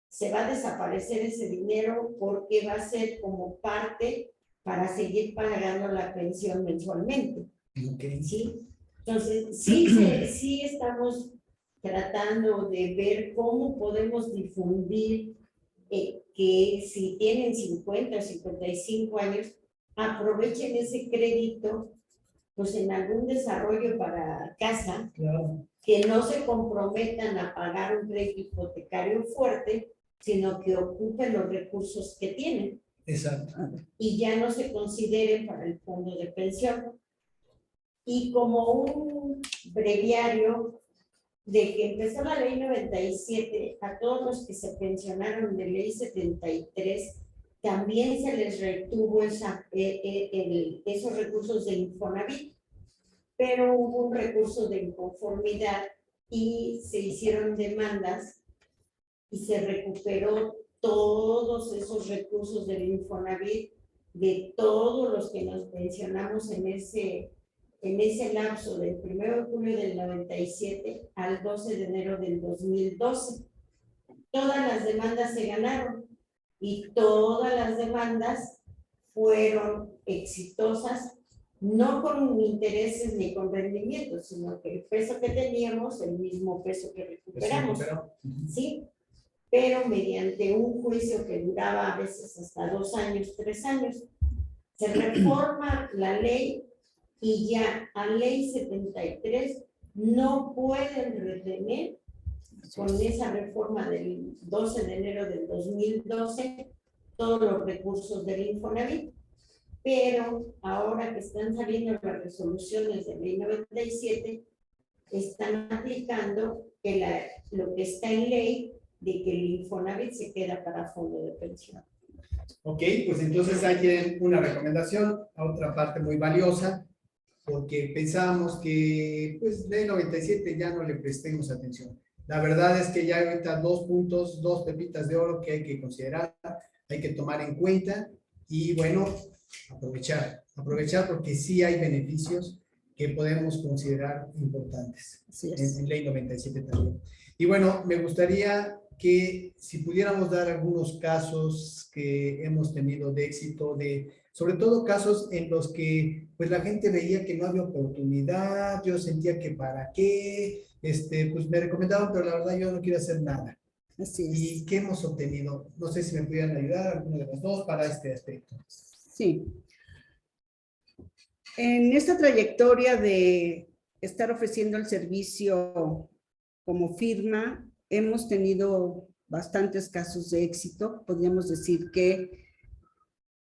se va a desaparecer ese dinero porque va a ser como parte para seguir pagando la pensión mensualmente. Okay. ¿Sí? Entonces, sí estamos tratando de ver cómo podemos difundir que si tienen 50 o 55 años, aprovechen ese crédito pues en algún desarrollo para casa, Claro. que no se comprometan a pagar un crédito hipotecario fuerte, sino que ocupen los recursos que tienen. Exacto. Y ya no se consideren para el fondo de pensión. Y como un breviario de que empezó la ley 97, a todos los que se pensionaron de ley 73, también se les retuvo esos recursos de Infonavit, pero hubo un recurso de inconformidad y se hicieron demandas y se recuperó todos esos recursos del Infonavit de todos los que nos pensionamos en ese lapso del 1 de julio del 97 al 12 de enero del 2012. Todas las demandas se ganaron y todas las demandas fueron exitosas, no con intereses ni con rendimientos, sino que el peso que teníamos, el mismo peso que recuperamos. ¿Sí? Pero mediante un juicio que duraba a veces hasta 2 años, 3 años, se reforma la ley y ya a ley 73 no pueden retener con esa reforma del 12 de enero del 2012 todos los recursos del Infonavit. Pero ahora que están saliendo las resoluciones de ley 97, están aplicando lo que está en ley de que el Infonavit se queda para fondo de pensión. Ok, pues entonces ahí tienen una recomendación, a otra parte muy valiosa, porque pensábamos que pues ley 97 ya no le prestemos atención. La verdad es que ya hay ahorita 2 puntos, 2 pepitas de oro que hay que considerar, hay que tomar en cuenta y bueno, aprovechar porque sí hay beneficios que podemos considerar importantes en ley 97 también. Y bueno, me gustaría que si pudiéramos dar algunos casos que hemos tenido de éxito, sobre todo casos en los que pues la gente veía que no había oportunidad, yo sentía que para qué, pues me recomendaban, pero la verdad yo no quiero hacer nada. Así es. ¿Y qué hemos obtenido? No sé si me pudieran ayudar alguno de los dos para este aspecto. Sí. En esta trayectoria de estar ofreciendo el servicio como firma, hemos tenido bastantes casos de éxito. Podríamos decir que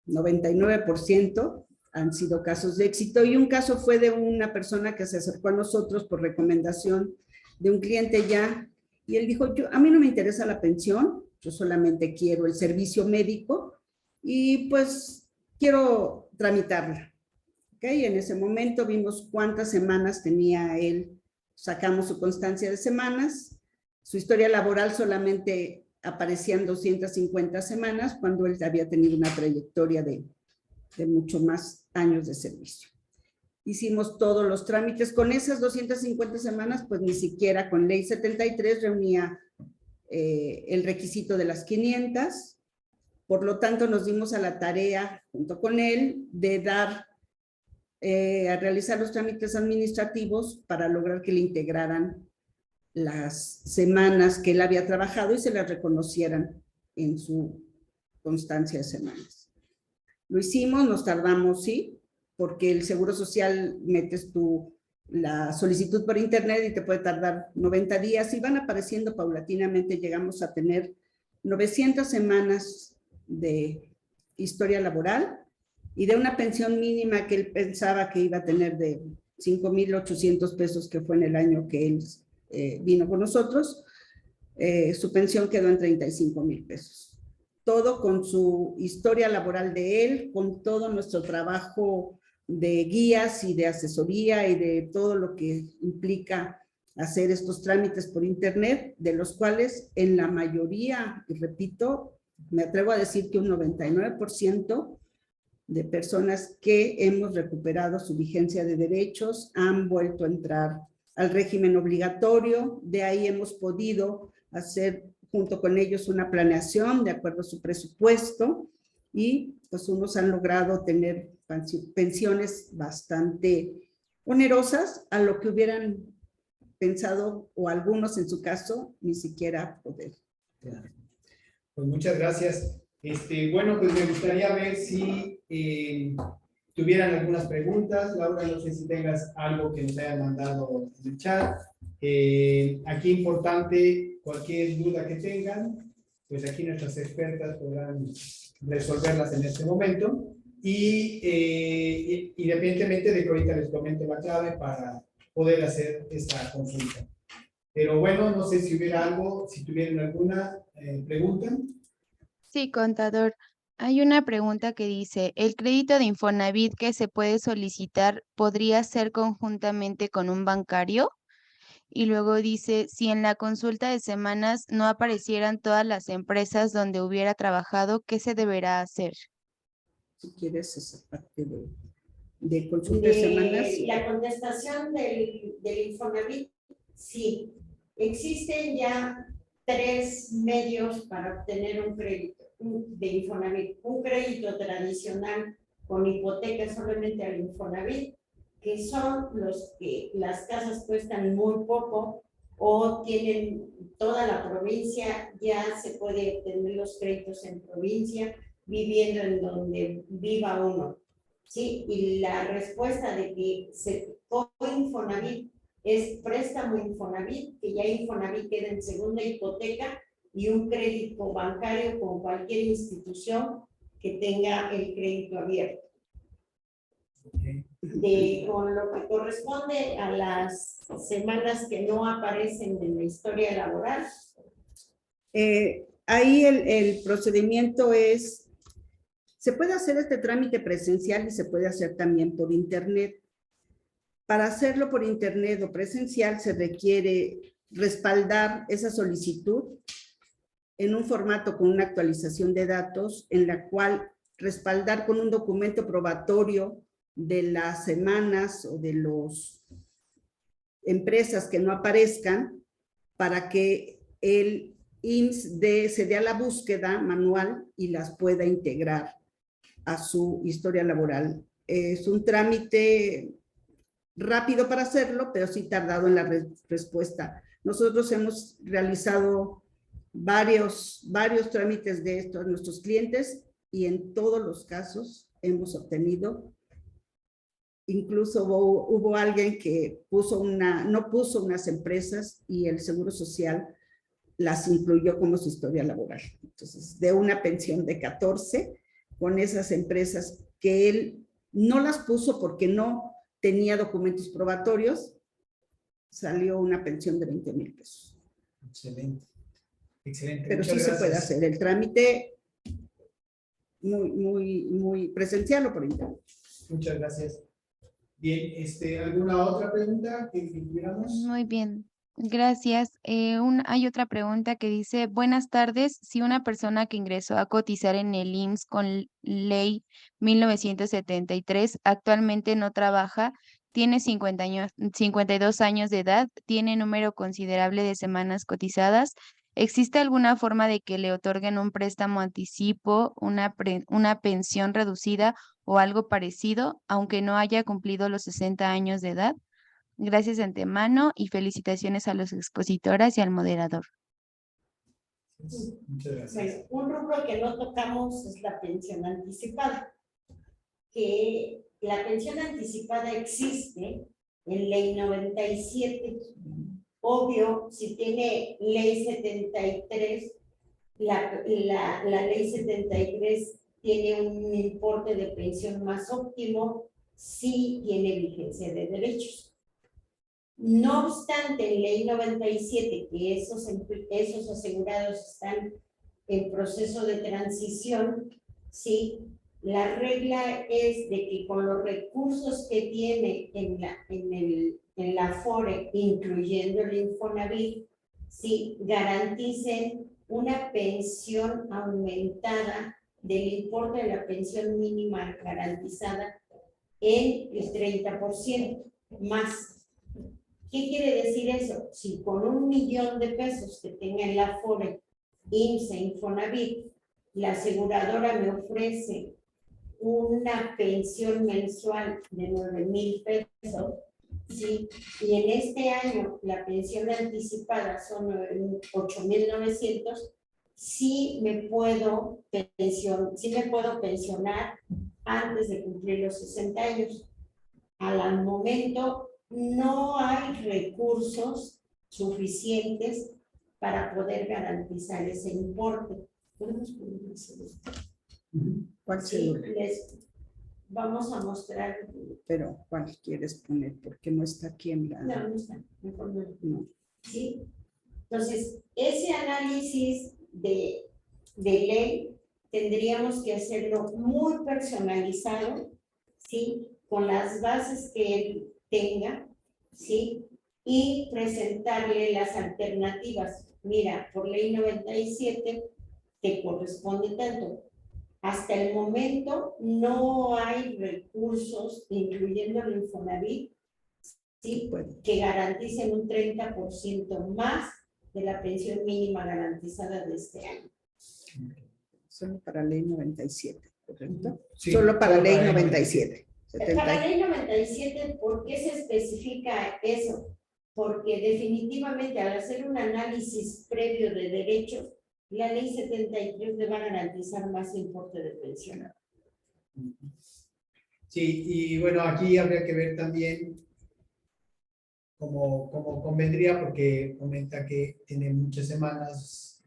99% han sido casos de éxito, y un caso fue de una persona que se acercó a nosotros por recomendación de un cliente ya, y él dijo, a mí no me interesa la pensión, yo solamente quiero el servicio médico y pues quiero tramitarla. ¿Okay? En ese momento vimos cuántas semanas tenía él, sacamos su constancia de semanas, su historia laboral solamente aparecían 250 semanas cuando él había tenido una trayectoria de mucho más años de servicio. Hicimos todos los trámites con esas 250 semanas, pues ni siquiera con ley 73 reunía el requisito de las 500, por lo tanto nos dimos a la tarea junto con él de a realizar los trámites administrativos para lograr que le integraran las semanas que él había trabajado y se las reconocieran en su constancia de semanas. Lo hicimos, nos tardamos, sí, porque el Seguro Social metes la solicitud por internet y te puede tardar 90 días y van apareciendo paulatinamente. Llegamos a tener 900 semanas de historia laboral y de una pensión mínima que él pensaba que iba a tener de 5,800 pesos, que fue en el año que él vino con nosotros. Su pensión quedó en 35,000 pesos. Todo con su historia laboral de él, con todo nuestro trabajo de guías y de asesoría y de todo lo que implica hacer estos trámites por internet, de los cuales en la mayoría, y repito, me atrevo a decir que un 99% de personas que hemos recuperado su vigencia de derechos han vuelto a entrar al régimen obligatorio. De ahí hemos podido hacer junto con ellos una planeación de acuerdo a su presupuesto y pues unos han logrado tener pensiones bastante onerosas a lo que hubieran pensado, o algunos en su caso, ni siquiera poder. Pues muchas gracias. Bueno, pues me gustaría ver si tuvieran algunas preguntas. Laura, no sé si tengas algo que nos hayan mandado en el chat. Aquí importante, cualquier duda que tengan, pues aquí nuestras expertas podrán resolverlas en este momento. Y independientemente de que ahorita les comente la clave para poder hacer esta consulta. Pero bueno, no sé si hubiera algo, si tuvieran alguna pregunta. Sí, contador. Hay una pregunta que dice, ¿el crédito de Infonavit que se puede solicitar podría ser conjuntamente con un bancario? Y luego dice, si en la consulta de semanas no aparecieran todas las empresas donde hubiera trabajado, ¿qué se deberá hacer? Si quieres esa parte de consulta de semanas. La contestación del Infonavit, sí. Existen ya 3 medios para obtener un crédito de Infonavit. Un crédito tradicional con hipoteca solamente al Infonavit, que son los que las casas cuestan muy poco o tienen toda la provincia, ya se puede obtener los créditos en provincia, viviendo en donde viva uno. Sí, y la respuesta de que se toma Infonavit es préstamo Infonavit, que ya Infonavit queda en segunda hipoteca, y un crédito bancario con cualquier institución que tenga el crédito abierto. Con lo que corresponde a las semanas que no aparecen en la historia laboral. Ahí el procedimiento es, se puede hacer este trámite presencial y se puede hacer también por internet. Para hacerlo por internet o presencial se requiere respaldar esa solicitud en un formato con una actualización de datos, en la cual respaldar con un documento probatorio de las semanas o de las empresas que no aparezcan, para que el IMSS se dé a la búsqueda manual y las pueda integrar a su historia laboral. Es un trámite rápido para hacerlo, pero sí tardado en la respuesta. Nosotros hemos realizado varios trámites de esto a nuestros clientes y en todos los casos hemos obtenido. Incluso hubo alguien que no puso unas empresas y el Seguro Social las incluyó como su historia laboral. Entonces, de una pensión de 14 con esas empresas que él no las puso porque no tenía documentos probatorios, salió una pensión de 20,000 pesos. Excelente. Excelente. Pero Muchas sí gracias. se puede hacer el trámite muy presencial o por internet. Muchas gracias. Bien, ¿alguna otra pregunta que tuviéramos? Muy bien, gracias. Hay otra pregunta que dice, buenas tardes, si una persona que ingresó a cotizar en el IMSS con ley 1973 actualmente no trabaja, tiene 52 años de edad, tiene número considerable de semanas cotizadas, ¿existe alguna forma de que le otorguen un préstamo anticipo, una pensión reducida o algo parecido, aunque no haya cumplido los 60 años de edad? Gracias de antemano y felicitaciones a las expositoras y al moderador. Muchas gracias. Bueno, un rubro que no tocamos es la pensión anticipada, que la pensión anticipada existe en ley 97. Obvio, si tiene ley 73, la ley 73 tiene un importe de pensión más óptimo, sí tiene vigencia de derechos. No obstante, en ley 97, que esos asegurados están en proceso de transición, sí, la regla es de que con los recursos que tiene en la FORE, incluyendo el Infonavit, sí, garanticen una pensión aumentada del importe de la pensión mínima garantizada en el 30% más. ¿Qué quiere decir eso? Si con 1,000,000 de pesos que tenga en la FORE, IMSS e Infonavit, la aseguradora me ofrece una pensión mensual de 9,000 pesos, ¿sí? Y en este año la pensión anticipada son 8,900, sí me puedo pensionar antes de cumplir los 60 años. Al momento no hay recursos suficientes para poder garantizar ese importe. ¿Podemos poner ese? ¿Cuál Sí, cédula? les vamos a mostrar. Pero, ¿cuál quieres poner? Porque no está aquí en la... No, no está. Mejor no. No. ¿Sí? Entonces, ese análisis de ley tendríamos que hacerlo muy personalizado, ¿sí? Con las bases que él tenga, ¿sí? Y presentarle las alternativas. Mira, por ley 97 te corresponde tanto. Hasta el momento no hay recursos, incluyendo el Infonavit, ¿sí? Que garanticen un 30% más de la pensión mínima garantizada de este año. Solo para ley 97, ¿correcto? Sí, solo para ley 97. 97. Para ley 97, ¿por qué se especifica eso? Porque definitivamente al hacer un análisis previo de derechos, la ley 73 le va a garantizar más importe de pensión. Sí, y bueno, aquí habría que ver también cómo convendría, porque comenta que tiene muchas semanas,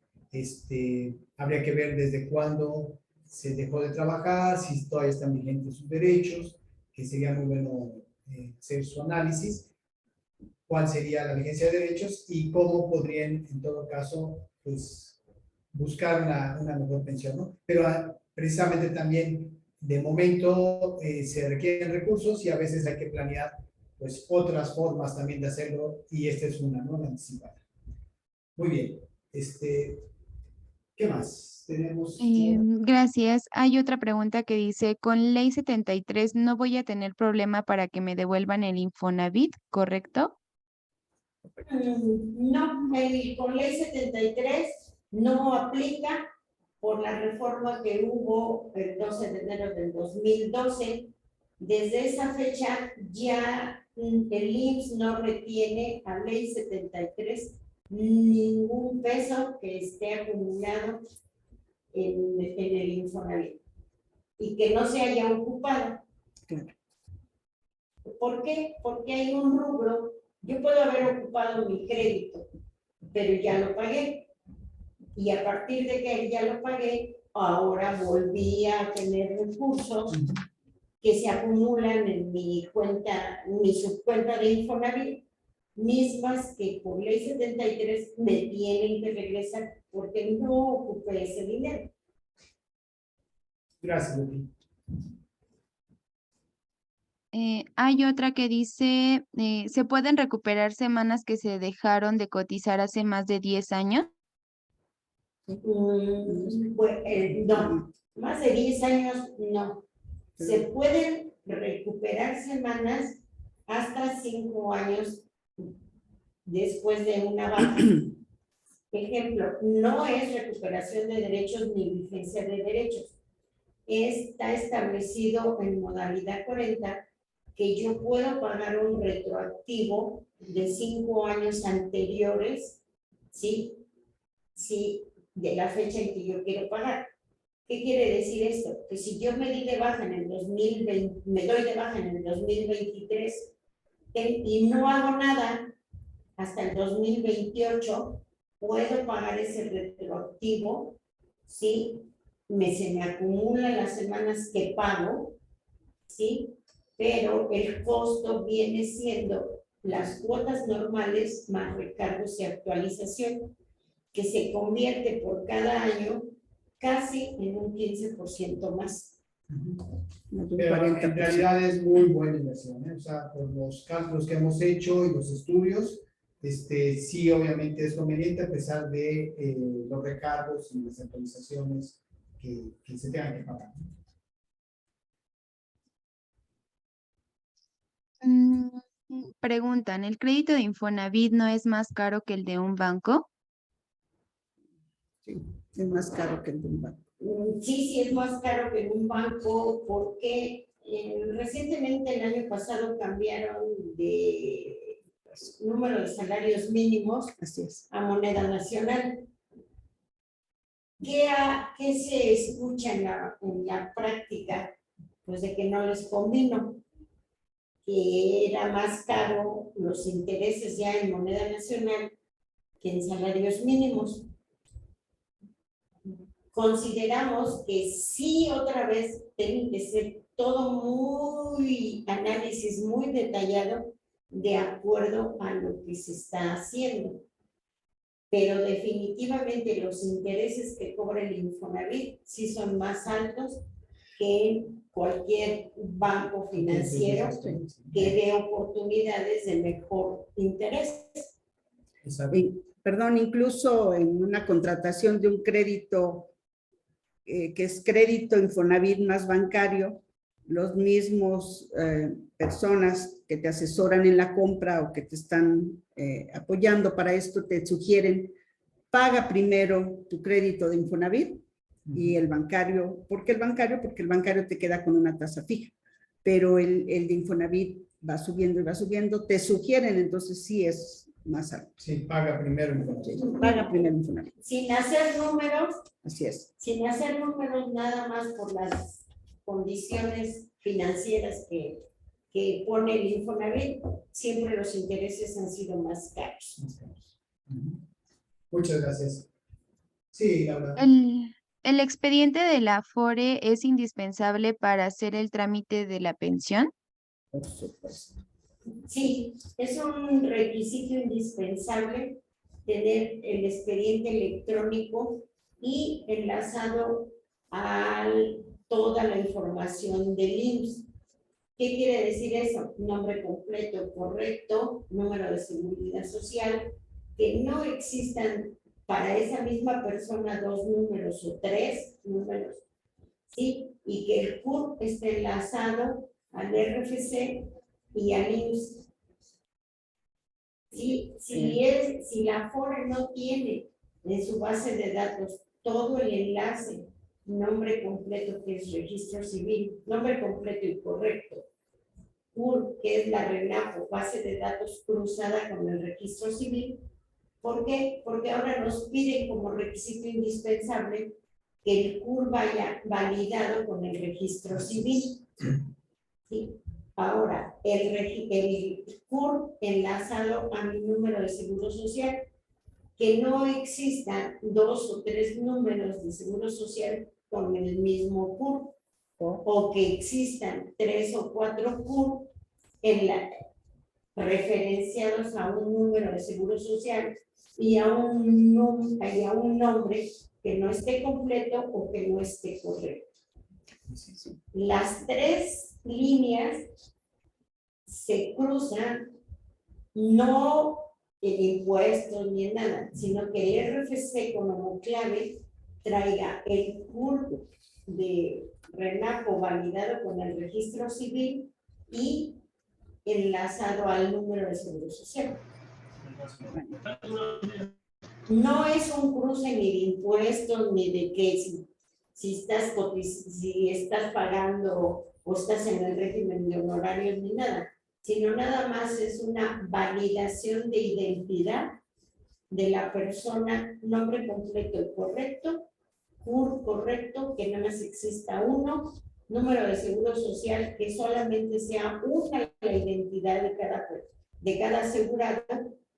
habría que ver desde cuándo se dejó de trabajar, si todavía están vigentes sus derechos, que sería muy bueno hacer su análisis, cuál sería la vigencia de derechos y cómo podrían, en todo caso, pues, buscar una mejor pensión, ¿no? Pero precisamente también, de momento, se requieren recursos y a veces hay que planear, pues, otras formas también de hacerlo, y esta es una, ¿no? La anticipada. Muy bien. ¿Qué más? Tenemos... Gracias. Hay otra pregunta que dice, con ley 73 no voy a tener problema para que me devuelvan el Infonavit, ¿correcto? No, con ley 73 no aplica por la reforma que hubo el 12 de enero del 2012. Desde esa fecha ya el IMSS no retiene a ley 73 ningún peso que esté acumulado en el Infonavit y que no se haya ocupado. Claro. ¿Por qué? Porque hay un rubro. Yo puedo haber ocupado mi crédito, pero ya lo pagué. Y a partir de que ya lo pagué, ahora volví a tener recursos que se acumulan en mi cuenta, mi subcuenta de Infonavit, mismas que por ley 73 me tienen que regresar porque no ocupé ese dinero. Gracias, Leti. Hay otra que dice, ¿se pueden recuperar semanas que se dejaron de cotizar hace más de 10 años? No, más de 10 años no. Se pueden recuperar semanas hasta 5 años después de una baja. Ejemplo, no es recuperación de derechos ni vigencia de derechos. Está establecido en modalidad 40 que yo puedo pagar un retroactivo de 5 años anteriores, ¿sí? Sí, de la fecha en que yo quiero pagar. ¿Qué quiere decir esto? Que si yo me di de baja en el 2020, me doy de baja en el 2023 y no hago nada hasta el 2028, puedo pagar ese retroactivo, ¿sí? Se me acumulan las semanas que pago, ¿sí? Pero el costo viene siendo las cuotas normales más recargos y actualización, que se convierte por cada año casi en un 15% más. Pero en realidad es muy buena inversión, ¿eh? O sea, por los cálculos que hemos hecho y los estudios, sí, obviamente es conveniente a pesar de los recargos y las actualizaciones que se tengan que pagar. Preguntan, ¿el crédito de Infonavit no es más caro que el de un banco? Sí, es más caro que el de un banco. Sí, es más caro que en un banco porque recientemente el año pasado cambiaron de número de salarios mínimos. Así es. A moneda nacional. ¿Qué se escucha en la práctica? Pues de que no les convino, que era más caro los intereses ya en moneda nacional que en salarios mínimos. Consideramos que sí, otra vez, tiene que ser todo análisis muy detallado de acuerdo a lo que se está haciendo. Pero definitivamente los intereses que cobra el Infonavit sí son más altos que en cualquier banco financiero que dé oportunidades de mejor interés. Perdón, incluso en una contratación de un crédito que es crédito Infonavit más bancario, los mismos personas que te asesoran en la compra o que te están apoyando para esto te sugieren, paga primero tu crédito de Infonavit y el bancario. ¿Por qué el bancario? Porque el bancario te queda con una tasa fija, pero el de Infonavit va subiendo y va subiendo, te sugieren, entonces sí es más alto. Sí, paga primero Infonavit. Paga primero Infonavit. Sin hacer números. Así es. Sin hacer números nada más por las condiciones financieras que pone el Infonavit, siempre los intereses han sido más caros. Muchas gracias. Sí, Laura. ¿El expediente de la Afore es indispensable para hacer el trámite de la pensión? Por supuesto. Sí, es un requisito indispensable tener el expediente electrónico y enlazado a toda la información del IMSS. ¿Qué quiere decir eso? Nombre completo, correcto, número de seguridad social, que no existan para esa misma persona 2 números o 3 números, ¿sí? Y que el CURP esté enlazado al RFC y al IMSS. Si la Afore no tiene en su base de datos todo el enlace, nombre completo que es registro civil, nombre completo y correcto, CUR, que es la RENAPO, base de datos cruzada con el registro civil. ¿Por qué? Porque ahora nos piden como requisito indispensable que el CUR vaya validado con el registro civil. ¿Sí? Ahora, el CUR enlazado a mi número de seguro social, que no existan 2 o 3 números de seguro social con el mismo CUR, o que existan 3 o 4 CUR referenciados a un número de seguro social y a un nombre que no esté completo o que no esté correcto. Las 3 líneas se cruzan no en impuestos ni en nada, sino que el RFC como clave traiga el CUR de RENAPO validado con el registro civil y enlazado al número de seguro social. No es un cruce ni de impuestos ni de que si estás pagando o estás en el régimen de honorarios ni nada, sino nada más es una validación de identidad de la persona, nombre completo y correcto, CUR correcto, que nada más exista uno, número de seguro social, que solamente sea una la identidad de cada asegurado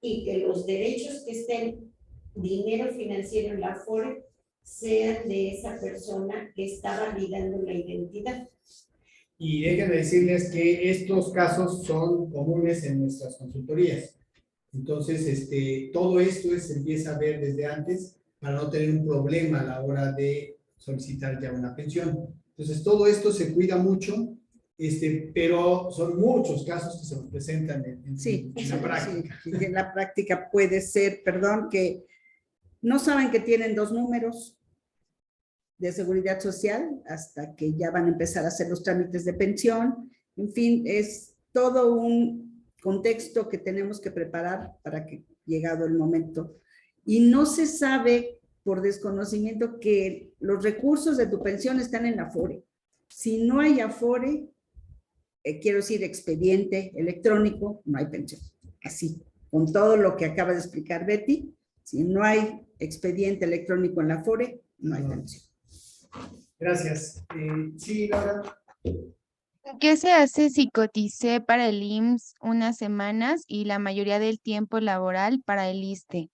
y que los derechos que estén, dinero financiero en la Afore, sean de esa persona que está validando la identidad. Y déjenme decirles que estos casos son comunes en nuestras consultorías. Entonces, todo esto se empieza a ver desde antes para no tener un problema a la hora de solicitar ya una pensión. Entonces, todo esto se cuida mucho, pero son muchos casos que se nos presentan en la práctica. Sí, en la práctica puede ser, perdón, que no saben que tienen 2 números de seguridad social hasta que ya van a empezar a hacer los trámites de pensión. En fin, es todo un contexto que tenemos que preparar para que llegado el momento. Y no se sabe por desconocimiento que los recursos de tu pensión están en la Afore. Si no hay Afore, quiero decir expediente electrónico, no hay pensión. Así, con todo lo que acaba de explicar Betty, si no hay expediente electrónico en la Afore, no hay pensión. Gracias. Sí, Laura. ¿Qué se hace si coticé para el IMSS unas semanas y la mayoría del tiempo laboral para el ISSSTE?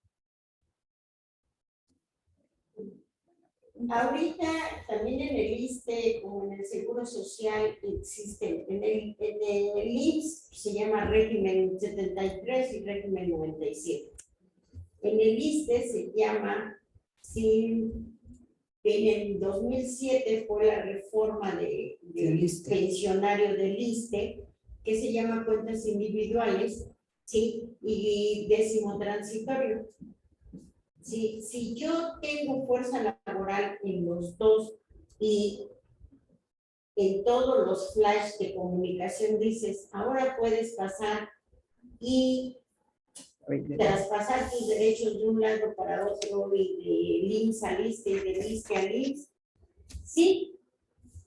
Ahorita también en el ISSSTE, como en el Seguro Social, existen. En el IMSS se llama régimen 73 y régimen 97. En el ISSSTE se llama, en el 2007 fue la reforma del pensionario del ISSSTE, que se llama cuentas individuales, ¿sí? Y 10º transitorio. Si yo tengo fuerza laboral en los dos y en todos los flash de comunicación dices, ahora puedes pasar y traspasar tus derechos de un lado para otro y de IMSS al ISSSTE y de ISSSTE al IMSS, sí,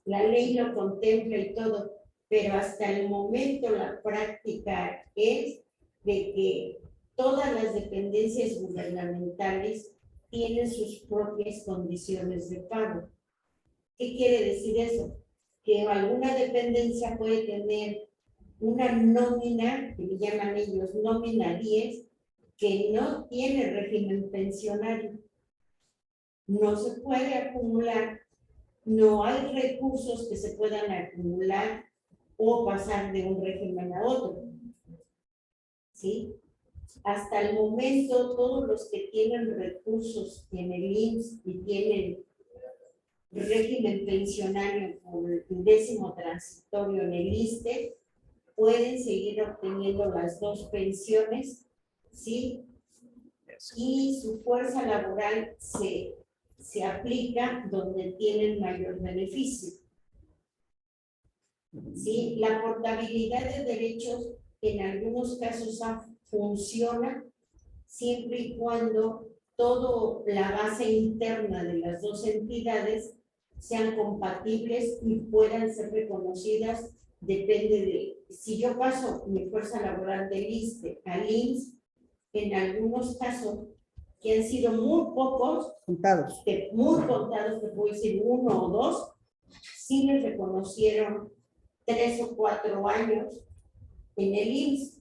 la ley lo contempla y todo, pero hasta el momento la práctica es de que todas las dependencias gubernamentales tienen sus propias condiciones de pago. ¿Qué quiere decir eso? Que alguna dependencia puede tener una nómina, que le llaman ellos nómina 10, que no tiene régimen pensionario. No se puede acumular, no hay recursos que se puedan acumular o pasar de un régimen a otro. ¿Sí? Hasta el momento, todos los que tienen recursos en el IMSS y tienen régimen pensionario por el 10º transitorio en el ISSSTE, pueden seguir obteniendo las 2 pensiones, ¿sí? Y su fuerza laboral se aplica donde tienen mayor beneficio. ¿Sí? La portabilidad de derechos en algunos casos funciona siempre y cuando toda la base interna de las dos entidades sean compatibles y puedan ser reconocidas. Depende de, si yo paso mi fuerza laboral del ISSSTE al IMSS, en algunos casos, que han sido muy pocos, Contados. muy contados, te puedo decir 1 o 2, sí les reconocieron 3 o 4 años en el IMSS.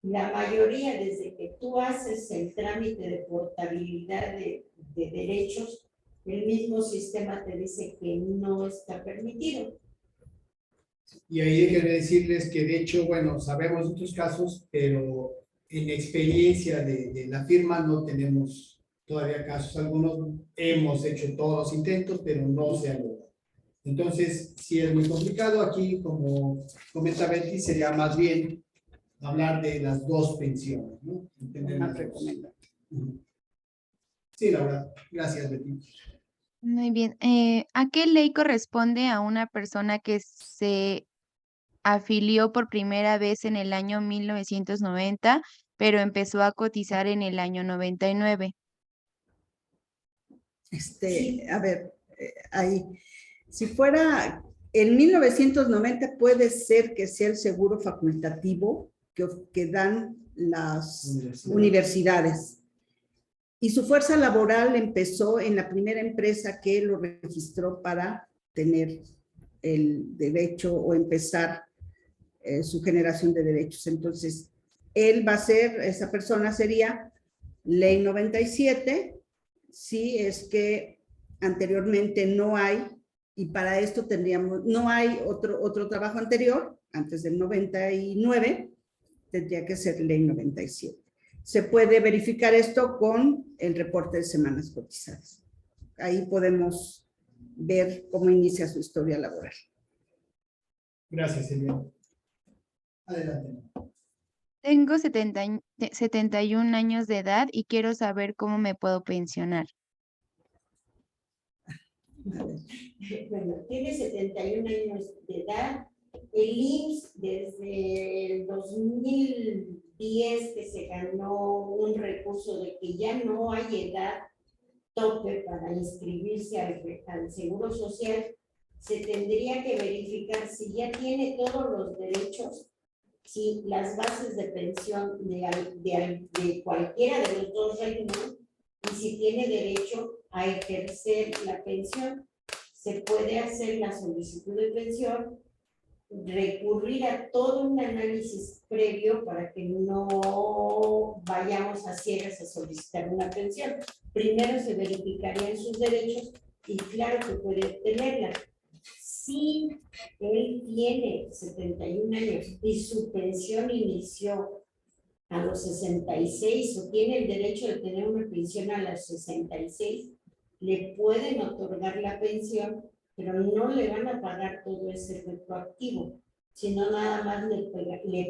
La mayoría, desde que tú haces el trámite de portabilidad de derechos, el mismo sistema te dice que no está permitido. Y ahí hay que decirles que de hecho, bueno, sabemos de otros casos, pero en experiencia de la firma no tenemos todavía casos. Algunos hemos hecho todos los intentos, pero no se ha logrado. Entonces, sí es muy complicado. Aquí, como comenta Betty, sería más bien hablar de las dos pensiones, ¿no? Entender Una las dos. recomendación. Ujú. Sí, Laura. Gracias, Betty. Muy bien. ¿A qué ley corresponde a una persona que se afilió por primera vez en el año 1990, pero empezó a cotizar en el año 99? A ver, ahí. Si fuera en 1990, puede ser que sea el seguro facultativo que dan las universidades. Y su fuerza laboral empezó en la primera empresa que lo registró para tener el derecho o empezar su generación de derechos. Entonces, él va a ser, esa persona sería ley 97, si es que anteriormente no hay, y para esto tendríamos, no hay otro trabajo anterior, antes del 99, tendría que ser ley 97. Se puede verificar esto con el reporte de semanas cotizadas. Ahí podemos ver cómo inicia su historia laboral. Gracias, Elena. Adelante. Tengo 71 años de edad y quiero saber cómo me puedo pensionar. A ver. Bueno, tiene 71 años de edad. El IMSS, desde el 2010 que se ganó un recurso de que ya no hay edad tope para inscribirse al Seguro Social, se tendría que verificar si ya tiene todos los derechos, si las bases de pensión de cualquiera de los dos regímenes, y si tiene derecho a ejercer la pensión. Se puede hacer la solicitud de pensión, recurrir a todo un análisis previo para que no vayamos a ciegas a solicitar una pensión. Primero se verificarían sus derechos y claro que puede obtenerla. Si él tiene 71 años y su pensión inició a los 66 o tiene el derecho de tener una pensión a los 66, le pueden otorgar la pensión, pero no le van a pagar todo ese retroactivo, sino nada más le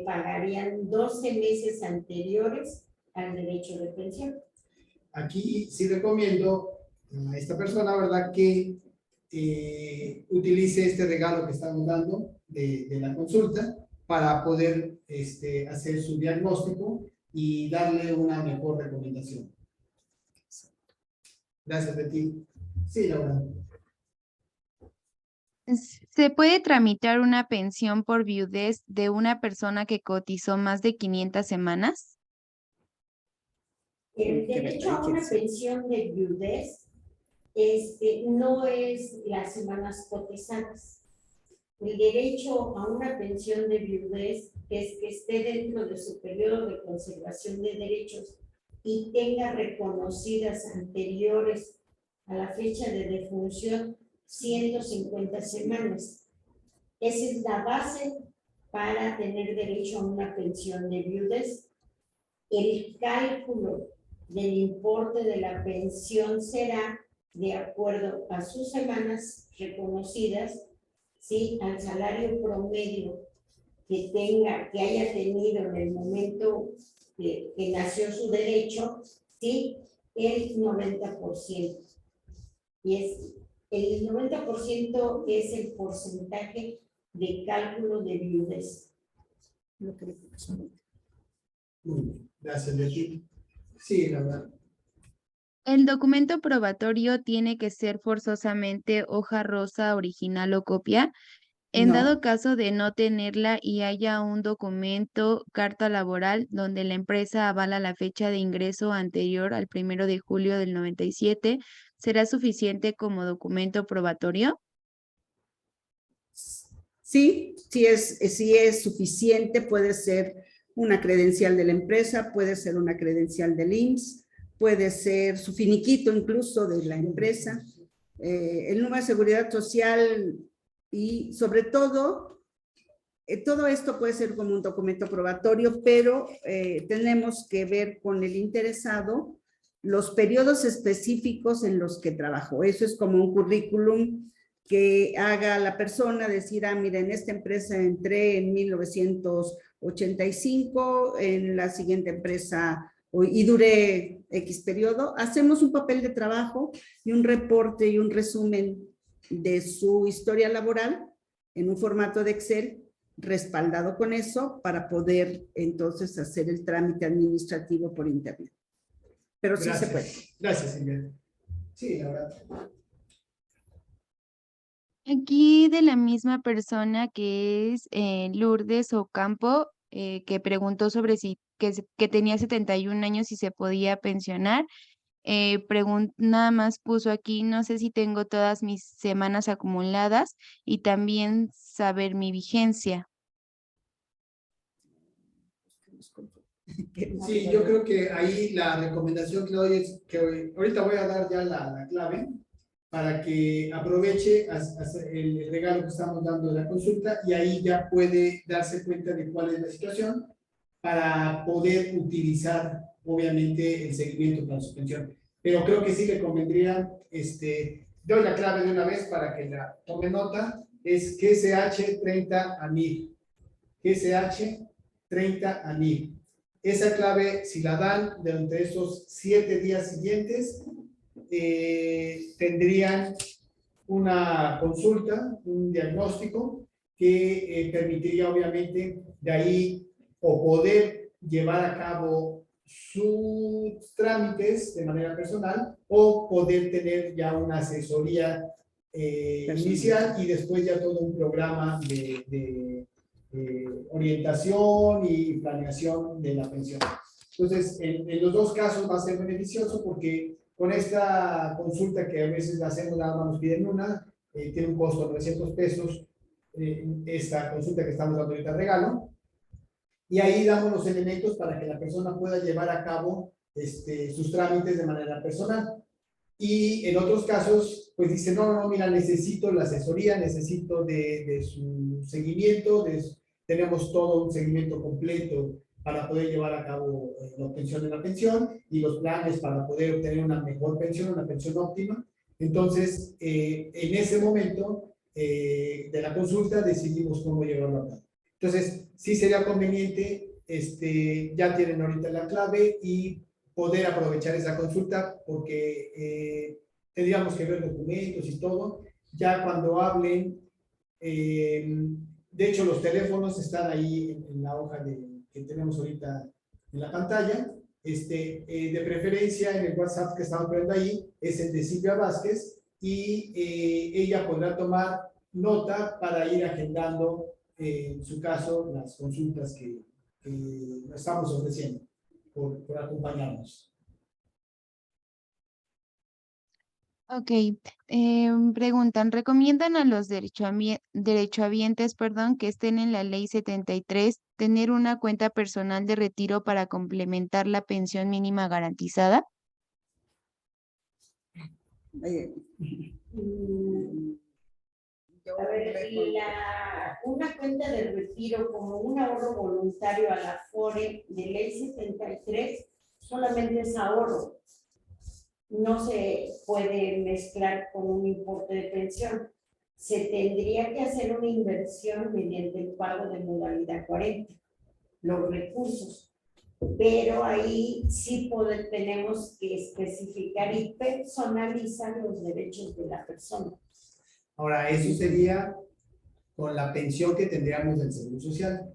pagarían 12 meses anteriores al derecho de pensión. Aquí sí recomiendo a esta persona, ¿verdad?, que utilice este regalo que estamos dando de la consulta para poder hacer su diagnóstico y darle una mejor recomendación. Gracias, Betty. Sí, Laura. ¿Se puede tramitar una pensión por viudez de una persona que cotizó más de 500 semanas? El derecho a una pensión de viudez no es las semanas cotizadas. El derecho a una pensión de viudez es que esté dentro de su periodo de conservación de derechos y tenga reconocidas anteriores a la fecha de defunción 150 semanas. Esa es la base para tener derecho a una pensión de viudez. El cálculo del importe de la pensión será de acuerdo a sus semanas reconocidas, ¿sí?, al salario promedio que haya tenido en el momento que nació su derecho, ¿sí?, el 90%. Y el 90% es el porcentaje de cálculo de viudez. Lo que le corresponde. Muy bien. Gracias, Betty. Sí, Laura. El documento probatorio tiene que ser forzosamente hoja rosa, original o copia. En No, dado caso de no tenerla y haya un documento, carta laboral, donde la empresa avala la fecha de ingreso anterior al 1 de julio del 97, ¿será suficiente como documento probatorio? sí, sí es suficiente, puede ser una credencial de la empresa, puede ser una credencial del IMSS, puede ser su finiquito incluso de la empresa, el número de seguridad social y sobre todo, todo esto puede ser como un documento probatorio, pero tenemos que ver con el interesado los periodos específicos en los que trabajó. Eso es como un currículum que haga la persona decir, ah, mira, en esta empresa entré en 1985, en la siguiente empresa y duré X periodo. Hacemos un papel de trabajo y un reporte y un resumen de su historia laboral en un formato de Excel respaldado con eso para poder entonces hacer el trámite administrativo por internet. Pero sí se puede. Gracias, Silvia. Sí, la verdad. Aquí de la misma persona que es Lourdes Ocampo, que preguntó sobre que tenía 71 años y se podía pensionar. Nada más puso aquí, no sé si tengo todas mis semanas acumuladas y también saber mi vigencia. Sí, yo creo que ahí la recomendación que doy es que ahorita voy a dar ya la clave para que aproveche el regalo que estamos dando de la consulta y ahí ya puede darse cuenta de cuál es la situación para poder utilizar, obviamente, el seguimiento para su pensión. Pero creo que sí le convendría, doy la clave de una vez para que la tome nota, es GSH 30 a 1000. GSH 30 a 1000. Esa clave, si la dan durante esos 7 días siguientes, tendrían una consulta, un diagnóstico que permitiría obviamente de ahí o poder llevar a cabo sus trámites de manera personal o poder tener ya una asesoría inicial y después ya todo un programa de orientación y planeación de la pensión. Entonces, en los dos casos va a ser beneficioso porque con esta consulta que a veces la hacemos, nada más nos piden una, tiene un costo de 900 pesos, esta consulta que estamos dando ahorita regalo, y ahí damos los elementos para que la persona pueda llevar a cabo sus trámites de manera personal. Y en otros casos, pues dice, no, mira, necesito la asesoría, necesito de su seguimiento, tenemos todo un seguimiento completo para poder llevar a cabo la obtención de la pensión y los planes para poder obtener una mejor pensión, una pensión óptima. Entonces, en ese momento de la consulta decidimos cómo llevarlo a cabo. Entonces, sí sería conveniente, ya tienen ahorita la clave y poder aprovechar esa consulta porque tendríamos que ver documentos y todo. Ya cuando hablen, de hecho los teléfonos están ahí en la hoja que tenemos ahorita en la pantalla. De preferencia en el WhatsApp que estamos viendo ahí es el de Silvia Vázquez y ella podrá tomar nota para ir agendando en su caso las consultas que estamos ofreciendo por acompañarnos. Ok, preguntan, ¿recomiendan a los derechohabientes, que estén en la ley 73 tener una cuenta personal de retiro para complementar la pensión mínima garantizada? A ver, una cuenta de retiro como un ahorro voluntario a la FORE de ley 73 solamente es ahorro. No se puede mezclar con un importe de pensión. Se tendría que hacer una inversión mediante el pago de modalidad 40, los recursos. Pero ahí sí tenemos que especificar y personalizar los derechos de la persona. Ahora, eso sería con la pensión que tendríamos del Seguro Social.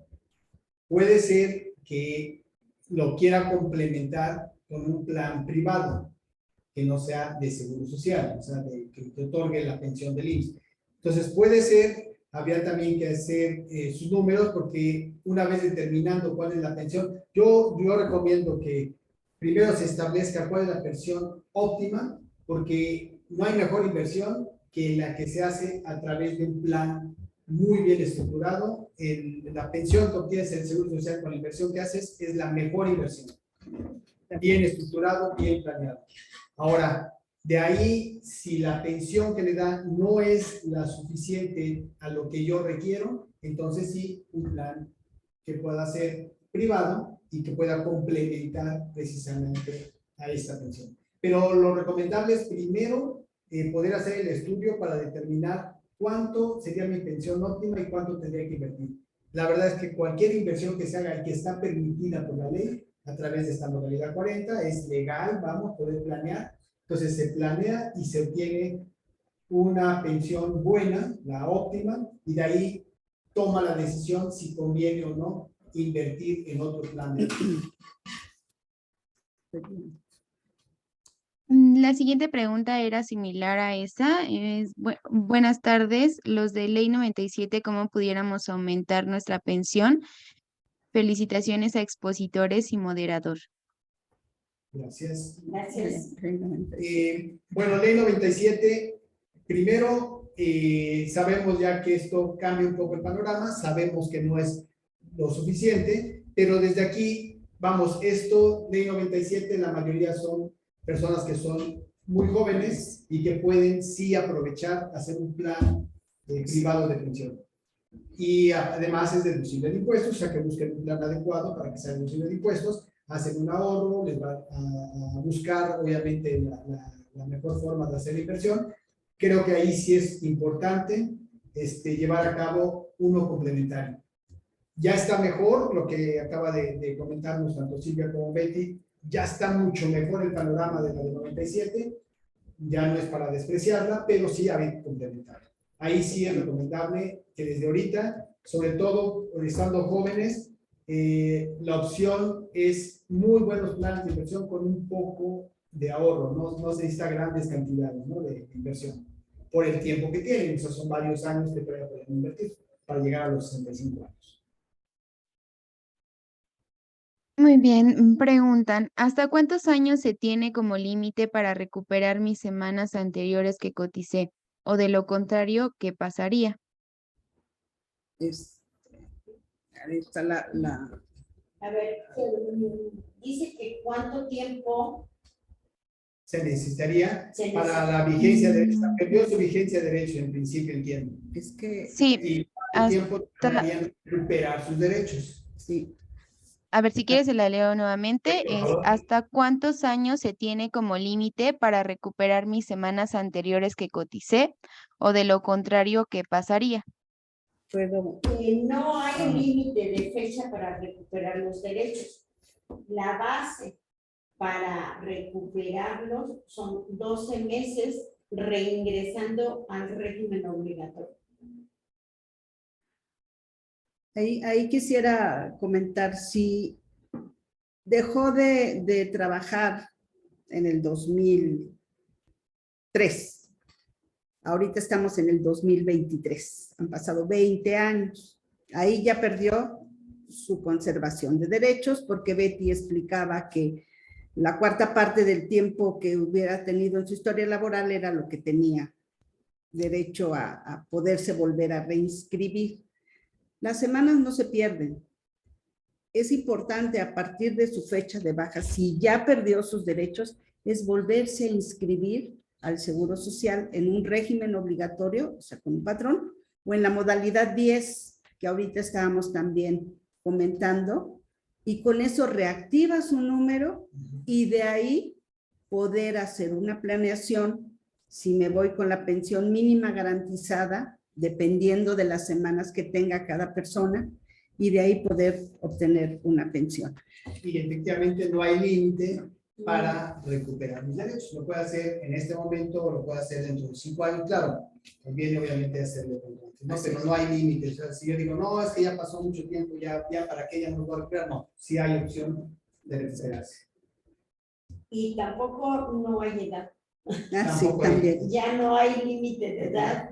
Puede ser que lo quiera complementar con un plan privado. que no sea de Seguro Social, o sea, que te otorgue la pensión del IMSS. Entonces puede ser, habría también que hacer sus números, porque una vez determinando cuál es la pensión, yo recomiendo que primero se establezca cuál es la pensión óptima, porque no hay mejor inversión que la que se hace a través de un plan muy bien estructurado. La pensión que obtienes en el Seguro Social con la inversión que haces es la mejor inversión. Bien estructurado, bien planeado. Ahora, de ahí, si la pensión que le dan no es la suficiente a lo que yo requiero, entonces sí, un plan que pueda ser privado y que pueda complementar precisamente a esta pensión. Pero lo recomendable es primero poder hacer el estudio para determinar cuánto sería mi pensión óptima y cuánto tendría que invertir. La verdad es que cualquier inversión que se haga y que está permitida por la ley a través de esta modalidad 40 es legal, vamos, poder planear. Entonces se planea y se obtiene una pensión buena, la óptima, y de ahí toma la decisión si conviene o no invertir en otro plan de vida. La siguiente pregunta era similar a esa. Buenas tardes, los de Ley 97, ¿cómo pudiéramos aumentar nuestra pensión? Felicitaciones a expositores y moderador. Gracias. Gracias. Bueno, Ley 97, primero sabemos ya que esto cambia un poco el panorama, sabemos que no es lo suficiente, pero desde aquí, vamos, esto, Ley 97, la mayoría son personas que son muy jóvenes y que pueden sí aprovechar, hacer un plan privado de pensión. Y además es deducible de impuestos, o sea que busquen un plan adecuado para que sea deducible de impuestos, hacen un ahorro, les va a buscar obviamente la mejor forma de hacer la inversión. Creo que ahí sí es importante llevar a cabo uno complementario. Ya está mejor lo que acaba de comentarnos tanto Silvia como Betty, ya está mucho mejor el panorama de la de 97, ya no es para despreciarla, pero sí hay que complementarla. Ahí sí es recomendable que desde ahorita, sobre todo estando jóvenes, la opción es muy buenos planes de inversión con un poco de ahorro, no se necesita grandes cantidades, ¿no?, de inversión, por el tiempo que tienen. Esos son varios años que pueden invertir para llegar a los 65 años. Muy bien, preguntan, ¿hasta cuántos años se tiene como límite para recuperar mis semanas anteriores que coticé? O de lo contrario, ¿qué pasaría? Ahí está A ver, dice que cuánto tiempo Se necesitaría se para la vigencia de derecho. Mm. Perdió su vigencia de derecho en principio, entiendo. Es que, Sí, Y cuánto hasta, tiempo tardarían en recuperar sus derechos. sí, a ver, si quieres se la leo nuevamente, Por es favor. ¿hasta cuántos años se tiene como límite para recuperar mis semanas anteriores que coticé? O de lo contrario, ¿qué pasaría? puedo. no hay límite de fecha para recuperar los derechos. La base para recuperarlos son 12 meses reingresando al régimen obligatorio. Ahí quisiera comentar, si dejó de trabajar en el 2003, ahorita estamos en el 2023, han pasado 20 años, ahí ya perdió su conservación de derechos, porque Betty explicaba que la cuarta parte del tiempo que hubiera tenido en su historia laboral era lo que tenía derecho a poderse volver a reinscribir. Las semanas no se pierden. Es importante, a partir de su fecha de baja, si ya perdió sus derechos, es volverse a inscribir al Seguro Social en un régimen obligatorio, o sea, con un patrón, o en la modalidad 10, que ahorita estábamos también comentando, y con eso reactiva su número y de ahí poder hacer una planeación. Si me voy con la pensión mínima garantizada, dependiendo de las semanas que tenga cada persona, y de ahí poder obtener una pensión. Y efectivamente no hay límite para recuperar mis derechos. Lo puede hacer en este momento o lo puede hacer dentro de 5 años. Claro, conviene obviamente hacerlo con antes, ¿no? Pero no hay límite. O sea, si yo digo, no, es que ya pasó mucho tiempo, ya para que ella no lo va a recuperar, no, sí hay opción de recuperarse. y tampoco no hay edad. Ah, sí, Tampoco hay. también. Ya no hay límite de edad.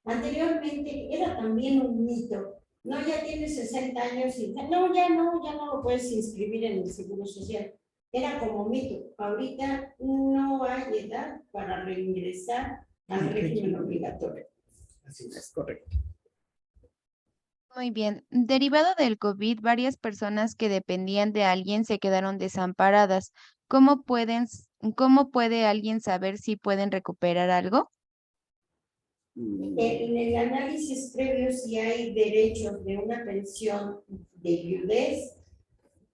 Anteriormente era también un mito. No, ya tienes 60 años y no, ya no lo puedes inscribir en el Seguro Social. Era como mito. Ahorita no hay edad para reingresar al régimen obligatorio. Así Es es. correcto. Muy bien. Derivado del COVID, varias personas que dependían de alguien se quedaron desamparadas. ¿Cómo puede alguien saber si pueden recuperar algo? En el análisis previo, si hay derechos de una pensión de viudez,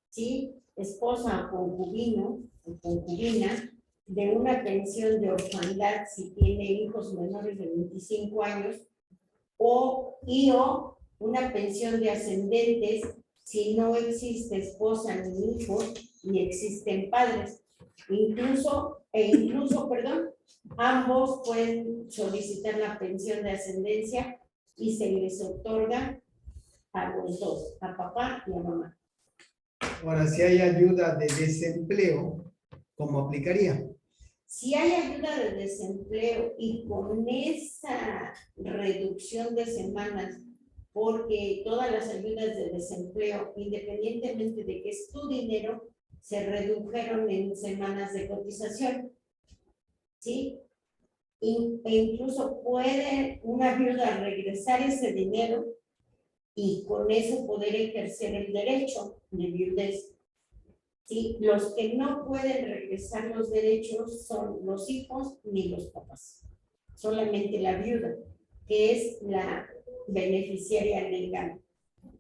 ¿sí? Esposa o concubino o concubina, de una pensión de orfandad si tiene hijos menores de 25 años, o una pensión de ascendentes si no existe esposa ni hijos ni existen padres. Incluso, ambos pueden solicitar la pensión de ascendencia y se les otorga a los dos, a papá y a mamá. Ahora, si hay ayuda de desempleo, ¿cómo aplicaría? Si hay ayuda de desempleo y con esa reducción de semanas, porque todas las ayudas de desempleo, independientemente de que es tu dinero, se redujeron en semanas de cotización, ¿sí? E incluso puede una viuda regresar ese dinero y con eso poder ejercer el derecho de viudez. ¿Sí? Los que no pueden regresar los derechos son los hijos ni los papás, solamente la viuda, que es la beneficiaria legal.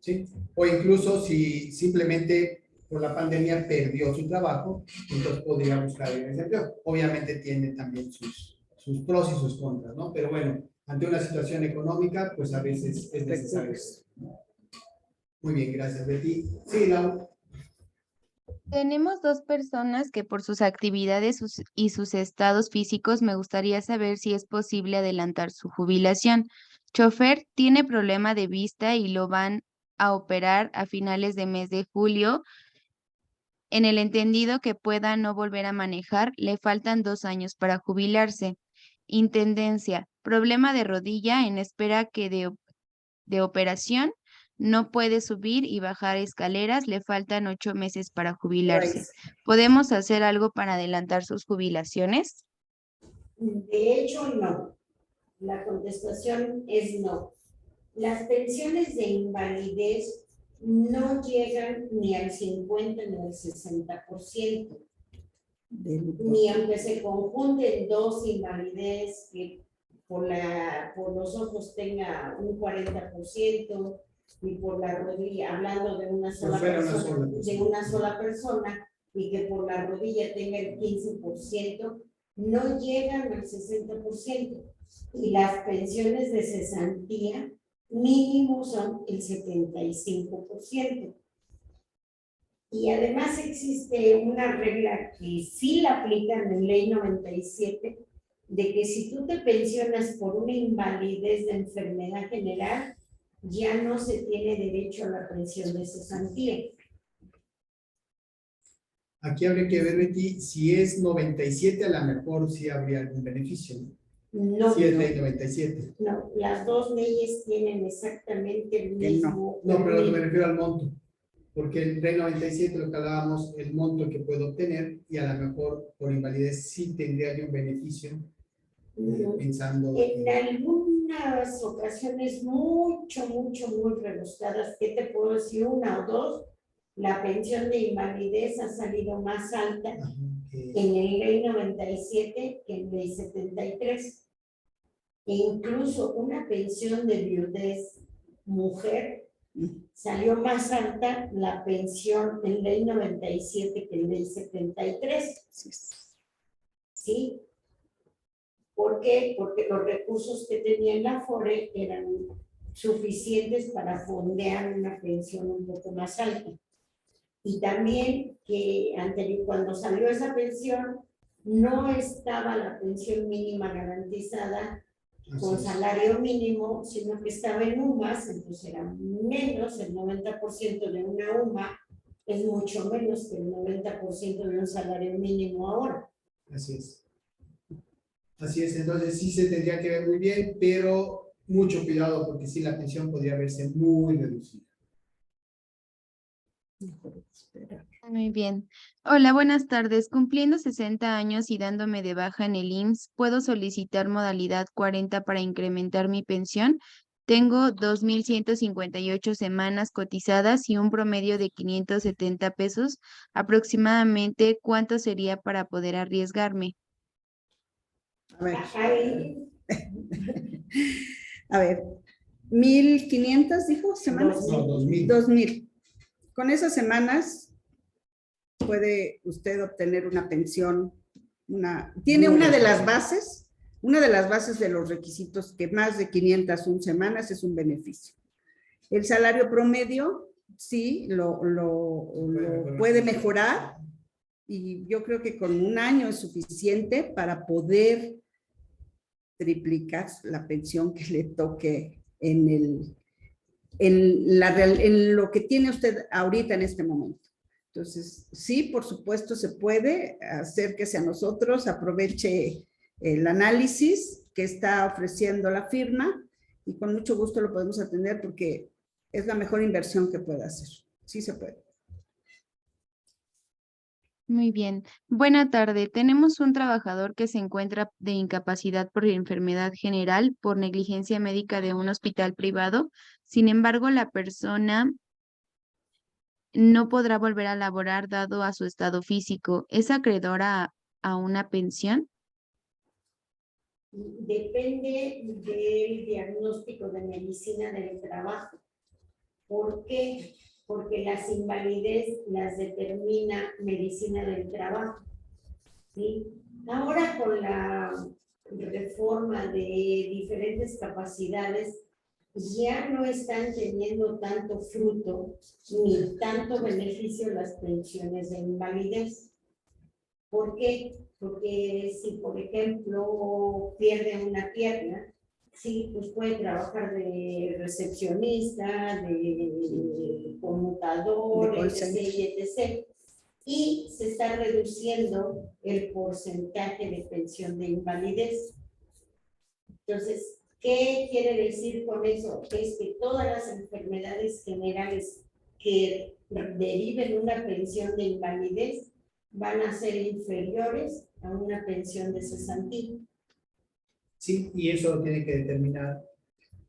¿Sí? O incluso si simplemente por la pandemia perdió su trabajo, entonces podría buscar el desempleo. Obviamente tiene también sus pros y sus contras, ¿no? Pero bueno, ante una situación económica, pues a veces es necesario. Muy bien, gracias, Betty. Sí, Lau. Tenemos dos personas que por sus actividades y sus estados físicos me gustaría saber si es posible adelantar su jubilación. Chofer tiene problema de vista y lo van a operar a finales de mes de julio. En el entendido que pueda no volver a manejar, le faltan 2 años para jubilarse. Intendencia, problema de rodilla en espera que de operación, no puede subir y bajar escaleras, le faltan 8 meses para jubilarse. ¿Podemos hacer algo para adelantar sus jubilaciones? De hecho, no. La contestación es no. Las pensiones de invalidez no llegan ni al 50 ni al 60%, ni aunque se conjunten dos invalidez que por los ojos tenga un 40%, y por la rodilla, hablando de una sola persona, y que por la rodilla tenga el 15%, no llegan al 60%. Y las pensiones de cesantía mínimo son el 75%. Y además existe una regla que sí la aplican en Ley 97, de que si tú te pensionas por una invalidez de enfermedad general, ya no se tiene derecho a la pensión de cesantía. Aquí habría que ver, Betty, si es 97, a lo mejor sí habría algún beneficio, ¿no? No, Si es ley 97. no, las dos leyes tienen exactamente el mismo. No, pero me refiero al monto. Porque el ley 97 lo que hablábamos, el monto que puedo obtener, y a lo mejor por invalidez sí tendría yo un beneficio, pensando. En algunas ocasiones muy rebuscadas, ¿qué te puedo decir? Una o dos, la pensión de invalidez ha salido más alta en el ley 97 que en ley 73. E incluso una pensión de viudez mujer salió más alta la pensión en ley 97 que en ley 73. ¿Sí? ¿Por qué? Porque los recursos que tenía la Afore eran suficientes para fondear una pensión un poco más alta. Y también que cuando salió esa pensión, no estaba la pensión mínima garantizada con salario mínimo, sino que estaba en UMAS, entonces era menos, el 90% de una UMA es mucho menos que el 90% de un salario mínimo ahora. Así es. Así es, entonces sí se tendría que ver muy bien, pero mucho cuidado porque sí la pensión podría verse muy reducida. Muy bien. Hola, buenas tardes. Cumpliendo 60 años y dándome de baja en el IMSS, ¿puedo solicitar modalidad 40 para incrementar mi pensión? Tengo 2,158 semanas cotizadas y un promedio de 570 pesos. Aproximadamente, ¿cuánto sería para poder arriesgarme? A ver, Ahí, a ver, 1,500 dijo semanas. No, 2000. 2,000. Con esas semanas puede usted obtener una pensión, tiene Muy una de las responsable. bases de los requisitos que más de 501 semanas es un beneficio. El salario promedio sí lo puede mejorar y yo creo que con un año es suficiente para poder triplicar la pensión que le toque en lo que tiene usted ahorita en este momento. Entonces, sí, por supuesto, se puede acérquese a nosotros, aproveche el análisis que está ofreciendo la firma y con mucho gusto lo podemos atender porque es la mejor inversión que puede hacer. Sí se puede. Muy bien. Buena tarde. Tenemos un trabajador que se encuentra de incapacidad por enfermedad general por negligencia médica de un hospital privado. Sin embargo, la persona no podrá volver a laborar dado a su estado físico. ¿Es acreedora a una pensión? depende del diagnóstico de medicina del trabajo. ¿Por qué? Porque las invalidez las determina medicina del trabajo. ¿Sí? Ahora con la reforma de diferentes capacidades, ya no están teniendo tanto fruto ni tanto beneficio las pensiones de invalidez. ¿Por qué? Porque si, por ejemplo, pierde una pierna, sí, pues puede trabajar de recepcionista, de conmutador, De call etc., etc. Y se está reduciendo el porcentaje de pensión de invalidez. Entonces, ¿qué quiere decir con eso? Es que todas las enfermedades generales que deriven una pensión de invalidez van a ser inferiores a una pensión de cesantía. Sí, y eso lo tiene que determinar.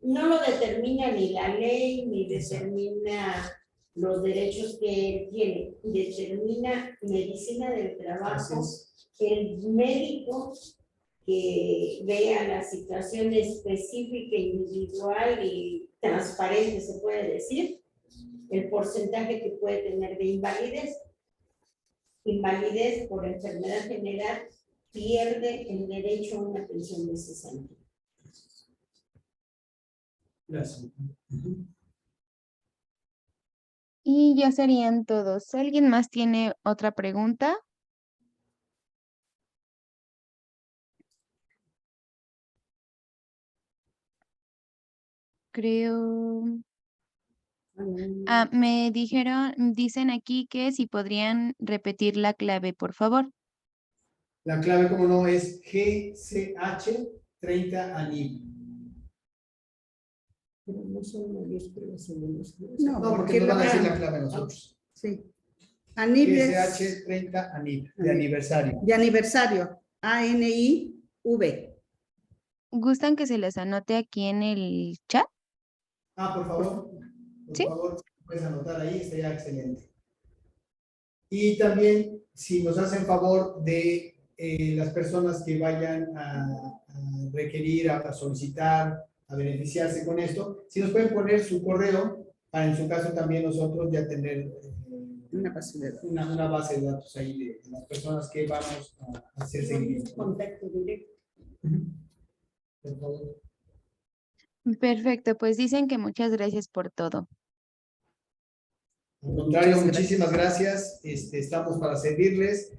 No lo determina ni la ley, ni determina los derechos que él tiene. Determina medicina del trabajo, el médico que vea la situación específica, individual y transparente, se puede decir, el porcentaje que puede tener de invalidez. Invalidez por enfermedad general pierde el derecho a una pensión de cesantía. Gracias. Y ya serían todos. ¿Alguien más tiene otra pregunta? Creo. Me dicen aquí que si podrían repetir la clave, por favor. La clave, como no, es GCH30 ANIB. Pero no son mayúsculas en minúsculas. No, porque nos van a decir la clave a nosotros. Sí. ANIB es GCH30 ANIB, de aniversario. de aniversario. ANIV. ¿Gustan que se les anote aquí en el chat? Por favor. Por ¿Sí? favor, puedes anotar ahí, estaría excelente. Y también, si nos hacen favor de las personas que vayan a requerir, a solicitar, a beneficiarse con esto, si nos pueden poner su correo, para en su caso también nosotros ya tener Una base de datos. una base de datos ahí de las personas que vamos a hacer seguimiento. Contacto directo. Por favor. Perfecto, pues dicen que muchas gracias por todo. Al contrario, Muchas muchísimas gracias. Estamos para servirles.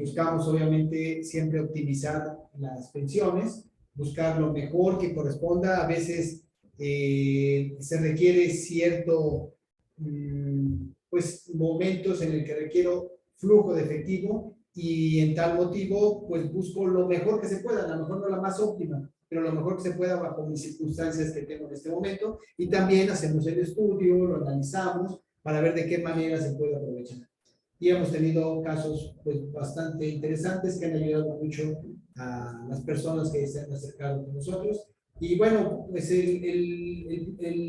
Buscamos, obviamente, siempre optimizar las pensiones, buscar lo mejor que corresponda. A veces se requiere cierto, pues momentos en el que requiero flujo de efectivo y en tal motivo pues busco lo mejor que se pueda, a lo mejor no la más óptima, pero lo mejor que se pueda bajo mis circunstancias que tengo en este momento, y también hacemos el estudio, lo analizamos para ver de qué manera se puede aprovechar. Y hemos tenido casos pues bastante interesantes que han ayudado mucho a las personas que se han acercado con nosotros. Y bueno, pues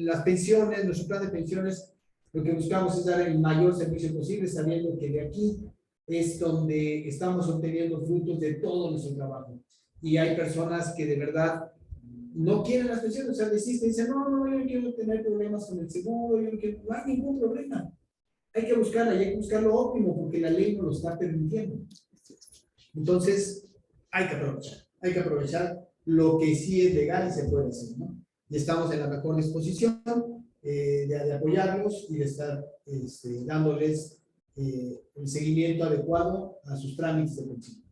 las pensiones, nuestro plan de pensiones, lo que buscamos es dar el mayor servicio posible, sabiendo que de aquí es donde estamos obteniendo frutos de todo nuestro trabajo. Y hay personas que de verdad no quieren las pensiones, o sea, dicen, no, yo no quiero tener problemas con el seguro, yo no quiero, no hay ningún problema. Hay que buscarla y hay que buscar lo óptimo porque la ley nos lo está permitiendo. Entonces, hay que aprovechar lo que sí es legal y se puede hacer, ¿no? Y estamos en la mejor disposición de apoyarlos y de estar dándoles el seguimiento adecuado a sus trámites de pensión.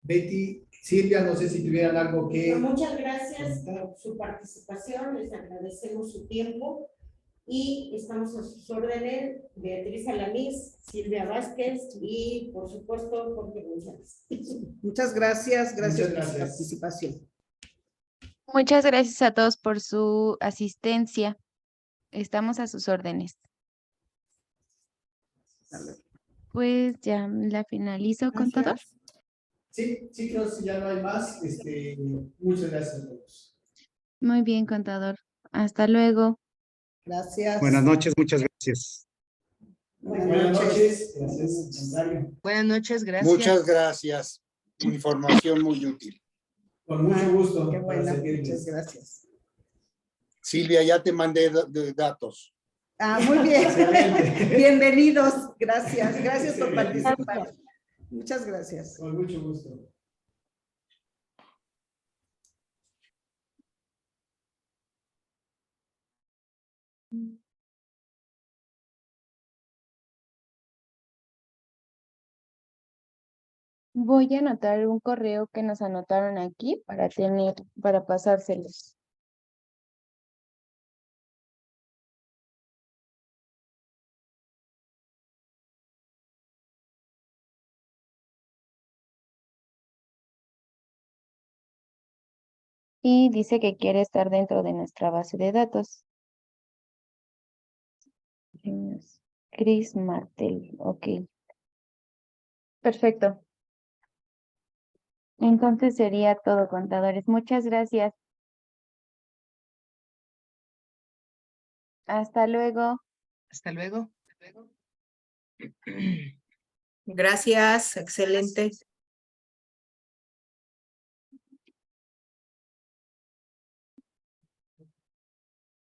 Betty, Silvia, no sé si tuvieran algo que... Muchas gracias por su participación, les agradecemos su tiempo y estamos a sus órdenes, Beatriz Alanís, Silvia Vázquez y por supuesto Jorge González. Muchas gracias, gracias Muchas por su gracias. participación. Muchas gracias a todos por su asistencia. Estamos a sus órdenes. Pues ya la finalizo, contador. Sí, creo que ya no hay más. Muchas gracias a todos. Muy bien, contador. Hasta luego. Gracias. Buenas noches, muchas gracias. Buenas noches. Gracias, Rosario. Buenas noches, gracias. Muchas gracias. Información muy útil. Con mucho gusto. Qué para bueno, servirles. muchas gracias. Silvia, ya te mandé datos. Muy bien. Excelente. Bienvenidos. Gracias. Gracias por Excelente. participar. Muchas gracias. Con mucho gusto. Voy a anotar un correo que nos anotaron aquí para pasárselos. Y dice que quiere estar dentro de nuestra base de datos. Chris Martel, ok. Perfecto. Entonces sería todo, contadores. Muchas gracias. Hasta luego. Hasta luego. Gracias, excelente.